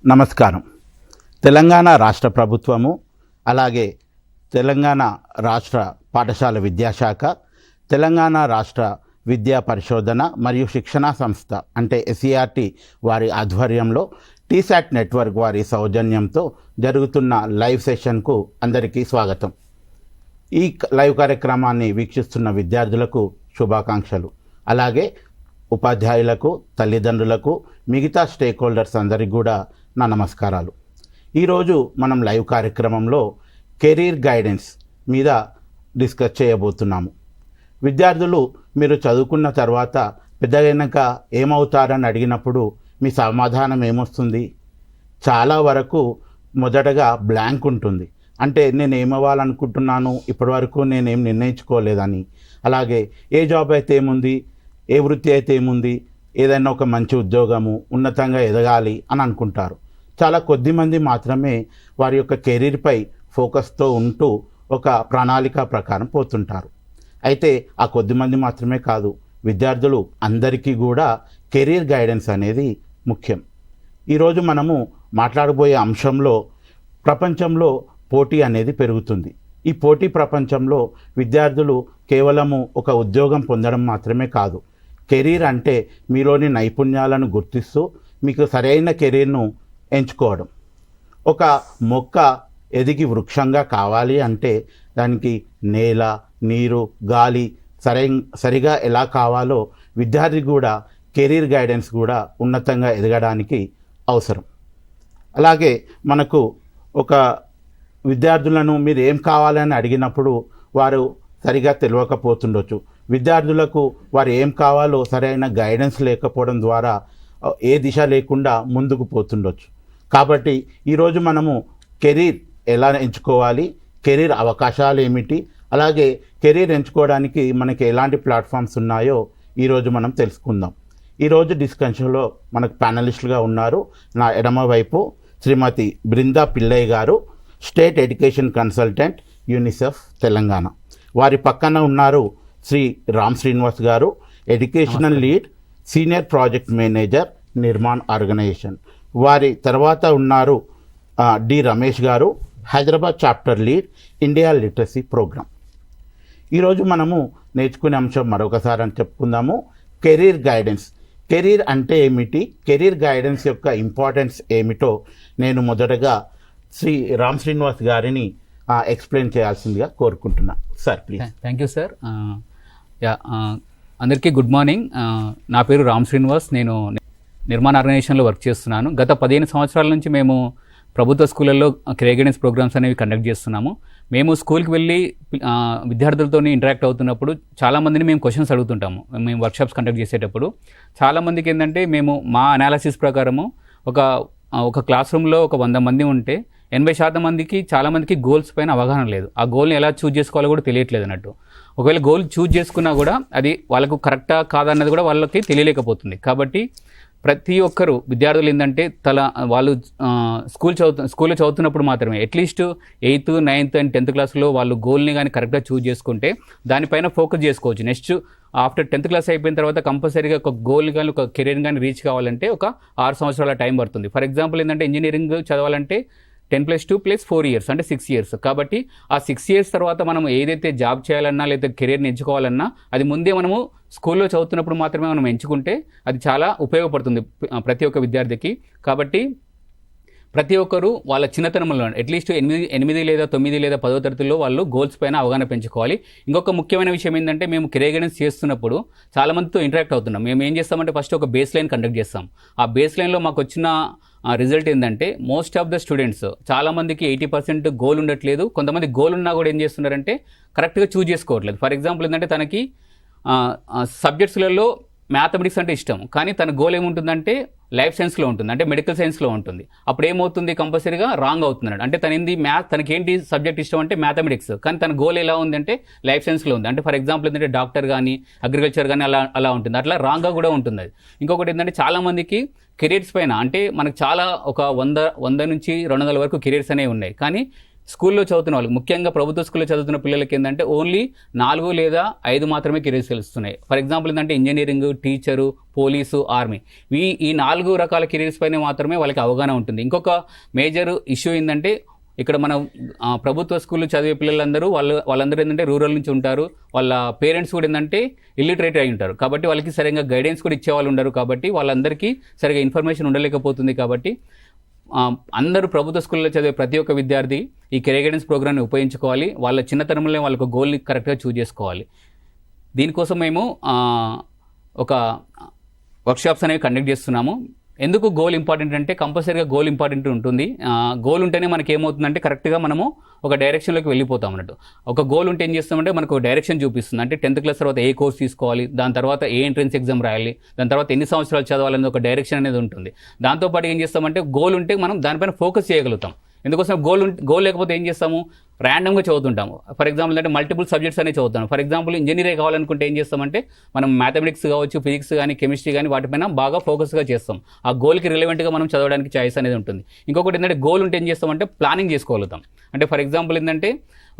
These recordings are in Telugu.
నమస్కారం. తెలంగాణ రాష్ట్ర ప్రభుత్వము, అలాగే తెలంగాణ రాష్ట్ర పాఠశాల విద్యాశాఖ, తెలంగాణ రాష్ట్ర విద్యా పరిశోధన మరియు శిక్షణా సంస్థ అంటే SCERT వారి ఆధ్వర్యంలో TSAT నెట్వర్క్ వారి సౌజన్యంతో జరుగుతున్న లైవ్ సెషన్కు అందరికీ స్వాగతం. ఈ లైవ్ కార్యక్రమాన్ని వీక్షిస్తున్న విద్యార్థులకు శుభాకాంక్షలు. అలాగే ఉపాధ్యాయులకు, తల్లిదండ్రులకు, మిగతా స్టేక్ హోల్డర్స్ అందరికీ కూడా నా నమస్కారాలు. ఈరోజు మనం లైవ్ కార్యక్రమంలో కెరీర్ గైడెన్స్ మీద డిస్కస్ చేయబోతున్నాము. విద్యార్థులు మీరు చదువుకున్న తర్వాత పెద్దగైనాక ఏమవుతారని అడిగినప్పుడు మీ సమాధానం ఏమొస్తుంది? చాలా వరకు మొదటగా బ్లాంక్ ఉంటుంది. అంటే నేను ఏమవ్వాలనుకుంటున్నాను, ఇప్పటివరకు నేనేం నిర్ణయించుకోలేదని. అలాగే ఏ జాబ్ అయితే ఏముంది, ఏ వృత్తి అయితే ఏముంది, ఏదైనా ఒక మంచి ఉద్యోగము, ఉన్నతంగా ఎదగాలి అని అనుకుంటారు. చాలా కొద్ది మంది మాత్రమే వారి యొక్క కెరీర్పై ఫోకస్తో ఉంటూ ఒక ప్రణాళిక ప్రకారం పోతుంటారు. అయితే ఆ కొద్ది మంది మాత్రమే కాదు, విద్యార్థులు అందరికీ కూడా కెరీర్ గైడెన్స్ అనేది ముఖ్యం. ఈరోజు మనము మాట్లాడబోయే అంశంలో ప్రపంచంలో పోటీ అనేది పెరుగుతుంది. ఈ పోటీ ప్రపంచంలో విద్యార్థులు కేవలము ఒక ఉద్యోగం పొందడం మాత్రమే కాదు, కెరీర్ అంటే మీలోని నైపుణ్యాలను గుర్తిస్తూ మీకు సరైన కెరీర్ను ఎంచుకోవడం. ఒక మొక్క ఎదిగి వృక్షంగా కావాలి అంటే దానికి నేల, నీరు, గాలి సరిగా ఎలా కావాలో విద్యార్థి కూడా కెరీర్ గైడెన్స్ కూడా ఉన్నతంగా ఎదగడానికి అవసరం. అలాగే మనకు ఒక విద్యార్థులను మీరు ఏం కావాలని అడిగినప్పుడు వారు సరిగా తెలియకపోతుండొచ్చు. విద్యార్థులకు వారు ఏం కావాలో సరైన గైడెన్స్ లేకపోవడం ద్వారా ఏ దిశ లేకుండా ముందుకు పోతుండొచ్చు. కాబట్టి ఈరోజు మనము కెరీర్ ఎలా ఎంచుకోవాలి, కెరీర్ అవకాశాలు ఏమిటి, అలాగే కెరీర్ ఎంచుకోవడానికి మనకి ఎలాంటి ప్లాట్ఫామ్స్ ఉన్నాయో ఈరోజు మనం తెలుసుకుందాం. ఈరోజు డిస్కషన్లో మనకు ప్యానలిస్టులుగా ఉన్నారు. నా ఎడమ వైపు శ్రీమతి బృందా పిల్లయ్య గారు, state education consultant, UNICEF Telangana. వారి పక్కన ఉన్నారు శ్రీ రామ్ శ్రీనివాస్ గారు, educational lead, senior project manager, Nirman organisation. వారి తర్వాత ఉన్నారు డి రమేష్ గారు, Hyderabad chapter lead, India literacy programme. ఈరోజు మనము నేర్చుకునే అంశం మరొకసారి అని చెప్పుకుందాము, కెరీర్ గైడెన్స్. కెరీర్ అంటే ఏమిటి, కెరీర్ గైడెన్స్ యొక్క ఇంపార్టెన్స్ ఏమిటో నేను మొదటగా శ్రీ రామ్ శ్రీనివాస్ గారిని ఎక్స్ప్లెయిన్ చేయాల్సిందిగా కోరుకుంటున్నా. Sir please. Thank you sir. అందరికీ గుడ్ మార్నింగ్. నా పేరు రామ్ శ్రీనివాస్. నేను నిర్మాణ్ ఆర్గనైజేషన్లో వర్క్ చేస్తున్నాను. గత 15 సంవత్సరాల నుంచి మేము ప్రభుత్వ స్కూళ్ళల్లో కెరీర్ గైడెన్స్ ప్రోగ్రామ్స్ అనేవి కండక్ట్ చేస్తున్నాము. మేము స్కూల్కి వెళ్ళి విద్యార్థులతో ఇంటరాక్ట్ అవుతున్నప్పుడు చాలామందిని మేము క్వశ్చన్స్ అడుగుతుంటాము. మేము వర్క్షాప్స్ కండక్ట్ చేసేటప్పుడు చాలామందికి ఏంటంటే మేము మా అనాలిసిస్ ప్రకారము ఒక క్లాస్ రూమ్లో ఒక 100 మంది ఉంటే 80% మందికి చాలామందికి గోల్స్ పైన అవగాహన లేదు. ఆ గోల్ని ఎలా చూజ్ చేసుకోవాలో కూడా తెలియట్లేదు అన్నట్టు. ఒకవేళ గోల్ చూజ్ చేసుకున్నా కూడా అది వాళ్ళకు కరెక్టా కాదన్నది కూడా వాళ్ళకి తెలియలేకపోతుంది. కాబట్టి ప్రతి ఒక్కరు విద్యార్థులు ఏంటంటే వాళ్ళు స్కూల్లో చదువుతున్నప్పుడు మాత్రమే at least 8th, 9th and 10th క్లాస్లో వాళ్ళు గోల్ని కానీ కరెక్ట్గా చూజ్ చేసుకుంటే దానిపైన ఫోకస్ చేసుకోవచ్చు. నెక్స్ట్ ఆఫ్టర్ 10th క్లాస్ అయిపోయిన తర్వాత కంపల్సరీగా ఒక గోల్ని కానీ ఒక కెరీర్ కానీ రీచ్ కావాలంటే ఒక 6 సంవత్సరాల టైం పడుతుంది. ఫర్ ఎగ్జాంపుల్ ఏంటంటే ఇంజనీరింగ్ చదవాలంటే 10+2 + 4 years అంటే 6 years. కాబట్టి ఆ 6 years తర్వాత మనం ఏదైతే జాబ్ చేయాలన్నా లేదా కెరీర్ని ఎంచుకోవాలన్నా అది ముందే మనము స్కూల్లో చదువుతున్నప్పుడు మాత్రమే మనం ఎంచుకుంటే అది చాలా ఉపయోగపడుతుంది ప్రతి ఒక్క విద్యార్థికి. కాబట్టి ప్రతి ఒక్కరు వాళ్ళ చిన్నతనంలో అట్లీస్ట్ 8 లేదా 9 లేదా 10వ తరగతిలో వాళ్ళు గోల్స్ పైన అవగాహన పెంచుకోవాలి. ఇంకొక ముఖ్యమైన విషయం ఏంటంటే మేము కెరీర్ గైడెన్స్ చేస్తున్నప్పుడు చాలామందితో ఇంటరాక్ట్ అవుతున్నాం. మేము ఏం చేస్తామంటే ఫస్ట్ ఒక బేస్ లైన్ కండక్ట్ చేస్తాం. ఆ బేస్ లైన్లో మాకు వచ్చిన రిజల్ట్ ఏంటంటే మోస్ట్ ఆఫ్ ద స్టూడెంట్స్ చాలామందికి 80% గోల్ ఉండట్లేదు. కొంతమంది గోల్ ఉన్నా కూడా ఏం చేస్తున్నారంటే కరెక్ట్గా చూజ్ చేసుకోవట్లేదు. ఫర్ ఎగ్జాంపుల్ ఏంటంటే తనకి సబ్జెక్ట్స్లలో మ్యాథమెటిక్స్ అంటే ఇష్టం, కానీ తన గోల్ ఏముంటుందంటే లైఫ్ సైన్స్లో ఉంటుంది, అంటే మెడికల్ సైన్స్లో ఉంటుంది. అప్పుడు ఏమవుతుంది, కంపల్సరీగా రాంగ్ అవుతున్నాడు. అంటే తనకేంటి సబ్జెక్ట్ ఇష్టం అంటే మ్యాథమెటిక్స్, కానీ తన గోల్ ఎలా ఉంది అంటే లైఫ్ సైన్స్లో ఉంది. అంటే ఫర్ ఎగ్జాంపుల్ ఏంటంటే డాక్టర్ కానీ అగ్రికల్చర్ కానీ అలా ఉంటుంది. అట్లా రాంగ్గా కూడా ఉంటుంది అది. ఇంకొకటి ఏంటంటే చాలామందికి కెరీర్స్ పైన అంటే మనకు చాలా ఒక 100 నుంచి 200 వరకు కెరీర్స్ అనేవి ఉన్నాయి. కానీ స్కూల్లో చదువుతున్న వాళ్ళకి, ముఖ్యంగా ప్రభుత్వ స్కూల్లో చదువుతున్న పిల్లలకి ఏంటంటే ఓన్లీ 4 లేదా 5 మాత్రమే కెరీర్స్ తెలుస్తున్నాయి. ఫర్ ఎగ్జాంపుల్ ఏంటంటే ఇంజనీరింగ్, టీచరు, పోలీసు, ఆర్మీ, ఈ 4 రకాల కెరీర్స్ పైన మాత్రమే వాళ్ళకి అవగాహన ఉంటుంది. ఇంకొక మేజర్ ఇష్యూ ఏంటంటే ఇక్కడ మనం ప్రభుత్వ స్కూల్లో చదివే పిల్లలందరూ వాళ్ళందరూ ఏంటంటే రూరల్ నుంచి ఉంటారు. వాళ్ళ పేరెంట్స్ కూడా ఏంటంటే ఇల్లిటరేట్ అయి ఉంటారు. కాబట్టి వాళ్ళకి సరిగ్గా గైడెన్స్ కూడా ఇచ్చేవాళ్ళు ఉండరు. కాబట్టి వాళ్ళందరికీ సరిగ్గా ఇన్ఫర్మేషన్ ఉండలేకపోతుంది. కాబట్టి అందరూ ప్రభుత్వ స్కూల్లో చదివే ప్రతి ఒక్క విద్యార్థి ఈ కెరీర్ గైడెన్స్ ప్రోగ్రామ్ని ఉపయోగించుకోవాలి. వాళ్ళ చిన్నతనంలో వాళ్ళకు గోల్ని కరెక్ట్గా చూజ్ చేసుకోవాలి. దీనికోసం మేము ఒక వర్క్షాప్స్ అనేవి కండక్ట్ చేస్తున్నాము. ఎందుకు గోల్ ఇంపార్టెంట్ అంటే కంపల్సరీగా గోల్ ఇంపార్టెంట్ ఉంటుంది. గోల్ ఉంటేనే మనకి ఏమవుతుందంటే కరెక్ట్గా మనము ఒక డైరెక్షన్లోకి వెళ్ళిపోతాం అన్నట్టు. ఒక గోల్ ఉంటే ఏం చేస్తామంటే మనకు డైరెక్షన్ చూపిస్తుంది. అంటే 10th క్లాస్ తర్వాత ఏ కోర్స్ తీసుకోవాలి, దాని తర్వాత ఏ ఎంట్రన్స్ ఎగ్జామ్ రాయాలి, దాని తర్వాత ఎన్ని సంవత్సరాలు చదవాలనేది ఒక డైరెక్షన్ అనేది ఉంటుంది. దాంతోపాటు ఏం చేస్తామంటే గోల్ ఉంటే మనం దానిపైన ఫోకస్ చేయగలుగుతాం. ఎందుకోసం గోల్ లేకపోతే ఏం చేస్తాము, ర్యాండమ్గా చదువుతుంటాము. ఫర్ ఎగ్జాంపుల్ అంటే మల్టిపుల్ సబ్జెక్ట్స్ అనేవి చదువుతాము. ఫర్ ఎగ్జాంపుల్ ఇంజనీరింగ్ కావాలనుకుంటే ఏం చేస్తామంటే మనం మ్యాథమెటిక్స్ కావచ్చు, ఫిజిక్స్ కానీ, కెమిస్ట్రీ కానీ వాటిపైన బాగా ఫోకస్గా చేస్తాం. ఆ గోల్కి రిలవెంట్గా మనం చదవడానికి చాయిస్ అనేది ఉంటుంది. ఇంకొకటి ఏంటంటే గోల్ ఉంటే ఏం చేస్తామంటే ప్లానింగ్ చేసుకోగలుగుతాం. అంటే ఫర్ ఎగ్జాంపుల్ ఏంటంటే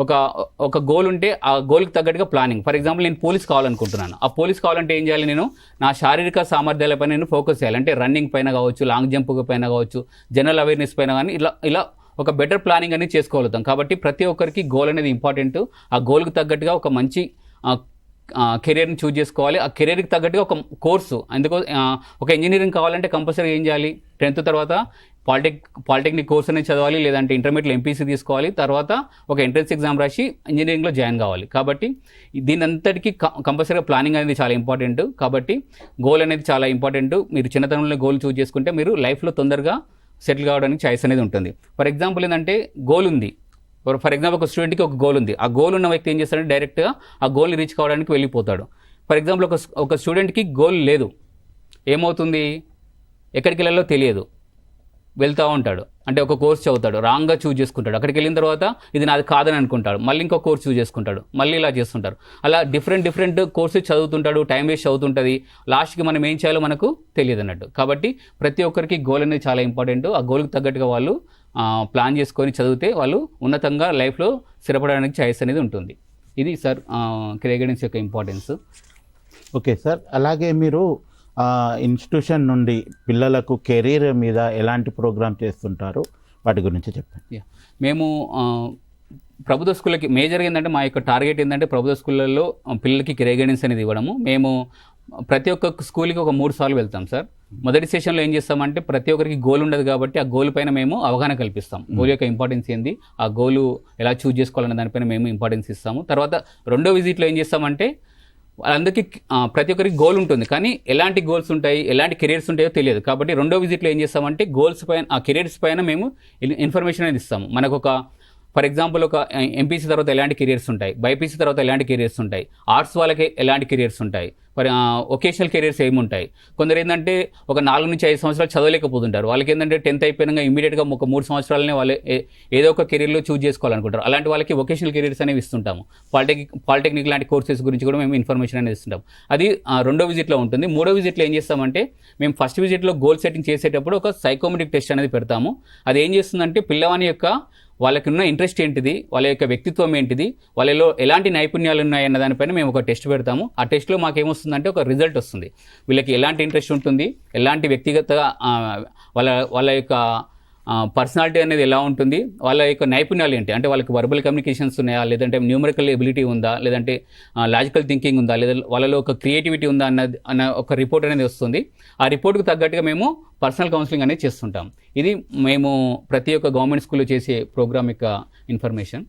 ఒక గోల్ ఉంటే ఆ గోల్కి తగ్గట్టుగా ప్లానింగ్. ఫర్ ఎగ్జాంపుల్ నేను పోలీస్ కావాలనుకుంటున్నాను. ఆ పోలీస్ కావాలంటే ఏం చేయాలి, నేను నా శారీరక సామర్థ్యాలపైన నేను ఫోకస్ చేయాలి. అంటే రన్నింగ్ పైన కావచ్చు, లాంగ్ జంప్ పైన కావచ్చు, జనరల్ అవేర్నెస్ పైన కానీ ఇలా ఒక బెటర్ ప్లానింగ్ అనేది చేసుకోగలుగుతాం. కాబట్టి ప్రతి ఒక్కరికి గోల్ అనేది ఇంపార్టెంట్. ఆ గోల్కి తగ్గట్టుగా ఒక మంచి కెరీర్ని చూజ్ చేసుకోవాలి. ఆ కెరీర్కి తగ్గట్టుగా ఒక కోర్సు. అందుకో ఒక ఇంజనీరింగ్ కావాలంటే కంపల్సరీ ఏం చేయాలి, 10th తర్వాత పాలిటెక్నిక్ కోర్స్ అనేది చదవాలి, లేదంటే ఇంటర్మీడియట్లో ఎంపీసీ తీసుకోవాలి, తర్వాత ఒక ఎంట్రన్స్ ఎగ్జామ్ రాసి ఇంజనీరింగ్లో జాయిన్ కావాలి. కాబట్టి దీని అంతటికీ కంపల్సరీగా ప్లానింగ్ అనేది చాలా ఇంపార్టెంట్. కాబట్టి గోల్ అనేది చాలా ఇంపార్టెంట్. మీరు చిన్నతనంలో గోల్ చూజ్ చేసుకుంటే మీరు లైఫ్లో తొందరగా సెటిల్ కావడానికి చాయిస్ అనేది ఉంటుంది. ఫర్ ఎగ్జాంపుల్ ఏంటంటే గోల్ ఉంది, ఫర్ ఎగ్జాంపుల్ ఒక స్టూడెంట్కి ఒక గోల్ ఉంది. ఆ గోల్ ఉన్న వ్యక్తి ఏం చేస్తాడంటే డైరెక్ట్గా ఆ గోల్ని రీచ్ కావడానికి వెళ్ళిపోతాడు. ఫర్ ఎగ్జాంపుల్ ఒక స్టూడెంట్కి గోల్ లేదు, ఏమవుతుంది, ఎక్కడికి వెళ్ళాలో తెలియదు, వెళ్తూ ఉంటాడు. అంటే ఒక కోర్స్ చదువుతాడు, రాంగ్గా చూజ్ చేసుకుంటాడు. అక్కడికి వెళ్ళిన తర్వాత ఇది నాది కాదని అనుకుంటాడు, మళ్ళీ ఇంకో కోర్స్ చూజ్ చేసుకుంటాడు, మళ్ళీ ఇలా చేస్తుంటారు. అలా డిఫరెంట్ కోర్సెస్ చదువుతుంటాడు, టైం వేస్ట్ అవుతుంటుంది. లాస్ట్కి మనం ఏం చేయాలో మనకు తెలియదు అన్నట్టు. కాబట్టి ప్రతి ఒక్కరికి గోల్ అనేది చాలా ఇంపార్టెంట్. ఆ గోల్కి తగ్గట్టుగా వాళ్ళు ప్లాన్ చేసుకొని చదివితే వాళ్ళు ఉన్నతంగా లైఫ్లో స్థిరపడడానికి చాయిస్ అనేది ఉంటుంది. ఇది సార్ కెరీర్ గైడెన్స్ యొక్క ఇంపార్టెన్స్. ఓకే సార్, అలాగే మీరు ఇన్స్టిట్యూషన్ నుండి పిల్లలకు కెరీర్ మీద ఎలాంటి ప్రోగ్రామ్ చేస్తుంటారు, వాటి గురించి చెప్పండి. మేము ప్రభుత్వ స్కూళ్ళకి మేజర్గా ఏంటంటే మా యొక్క టార్గెట్ ఏంటంటే ప్రభుత్వ స్కూళ్ళల్లో పిల్లలకి కెరీర్ గైడెన్స్ అనేది ఇవ్వడము. మేము ప్రతి ఒక్క స్కూల్కి ఒక 3 సార్లు వెళ్తాం సార్. మొదటి సెషన్లో ఏం చేస్తామంటే ప్రతి ఒక్కరికి గోల్ ఉండదు కాబట్టి ఆ గోల్ పైన మేము అవగాహన కల్పిస్తాం. గోల్ యొక్క ఇంపార్టెన్స్ ఏంది, ఆ గోలు ఎలా చూజ్ చేసుకోవాలనే దానిపైన మేము ఇంపార్టెన్స్ ఇస్తాము. తర్వాత రెండో విజిట్లో ఏం చేస్తామంటే వాళ్ళందరికీ ప్రతి ఒక్కరికి గోల్ ఉంటుంది, కానీ ఎలాంటి గోల్స్ ఉంటాయి, ఎలాంటి కెరీర్స్ ఉంటాయో తెలియదు. కాబట్టి రెండో విజిట్లో ఏం చేస్తామంటే గోల్స్ పైన, ఆ కెరీర్స్ పైన మేము ఇన్ఫర్మేషన్ అనేది ఇస్తాము. మనకు ఒక ఫర్ ఎగ్జాంపుల్ ఒక ఎంపీసీ తర్వాత ఎలాంటి కెరీర్స్ ఉంటాయి, బైపీసీ తర్వాత ఎలాంటి కెరీర్స్ ఉంటాయి, ఆర్ట్స్ వాళ్ళకి ఎలాంటి కెరీర్స్ ఉంటాయి, వొకేషనల్ కెరీర్స్ ఏముంటాయి. కొందరు ఏంటంటే ఒక 4 నుంచి 5 సంవత్సరాలు చదవలేకపోతుంటారు. వాళ్ళకి ఏంటంటే 10th అయిపోయినాక ఇమీడియట్గా ఒక 3 సంవత్సరాలనే వాళ్ళు ఏదో ఒక కెరీర్లో చూజ్ చేసుకోవాలనుకుంటారు. అలాంటి వాళ్ళకి వొకేషనల్ కెరీర్స్ అనేవి ఇస్తుంటాము. పాలిటెక్నిక్ లాంటి కోర్సెస్ గురించి కూడా మేము ఇన్ఫర్మేషన్ అనేది ఇస్తుంటాం. అది రెండో విజిట్లో ఉంటుంది. మూడో విజిట్లో ఏం చేస్తామంటే మేము ఫస్ట్ విజిట్లో గోల్ సెట్టింగ్ చేసేటప్పుడు ఒక సైకోమెట్రిక్ టెస్ట్ అనేది పెడతాము. అది ఏం చేస్తుందంటే పిల్లవాని యొక్క వాళ్ళకి ఉన్న ఇంట్రెస్ట్ ఏంటిది, వాళ్ళ యొక్క వ్యక్తిత్వం ఏంటిది, వాళ్ళలో ఎలాంటి నైపుణ్యాలు ఉన్నాయన్న దానిపైన మేము ఒక టెస్ట్ పెడతాము. ఆ టెస్ట్లో మాకు ఏమొస్తుందంటే ఒక రిజల్ట్ వస్తుంది. వీళ్ళకి ఎలాంటి ఇంట్రెస్ట్ ఉంటుంది, ఎలాంటి వ్యక్తిగత వాళ్ళ యొక్క పర్సనాలిటీ అనేది ఎలా ఉంటుంది, వాళ్ళ యొక్క నైపుణ్యాలు ఏంటి, అంటే వాళ్ళకి వర్బల్ కమ్యూనికేషన్స్ ఉన్నాయా, లేదంటే న్యూమరికల్ ఎబిలిటీ ఉందా, లేదంటే లాజికల్ థింకింగ్ ఉందా, లేదా వాళ్ళలో ఒక క్రియేటివిటీ ఉందా అన్న ఒక రిపోర్ట్ అనేది వస్తుంది. ఆ రిపోర్ట్కి తగ్గట్టుగా మేము పర్సనల్ కౌన్సిలింగ్ అనేది చేస్తుంటాం. ఇది మేము ప్రతి ఒక్క గవర్నమెంట్ స్కూల్లో చేసే ప్రోగ్రామ్ యొక్క ఇన్ఫర్మేషన్.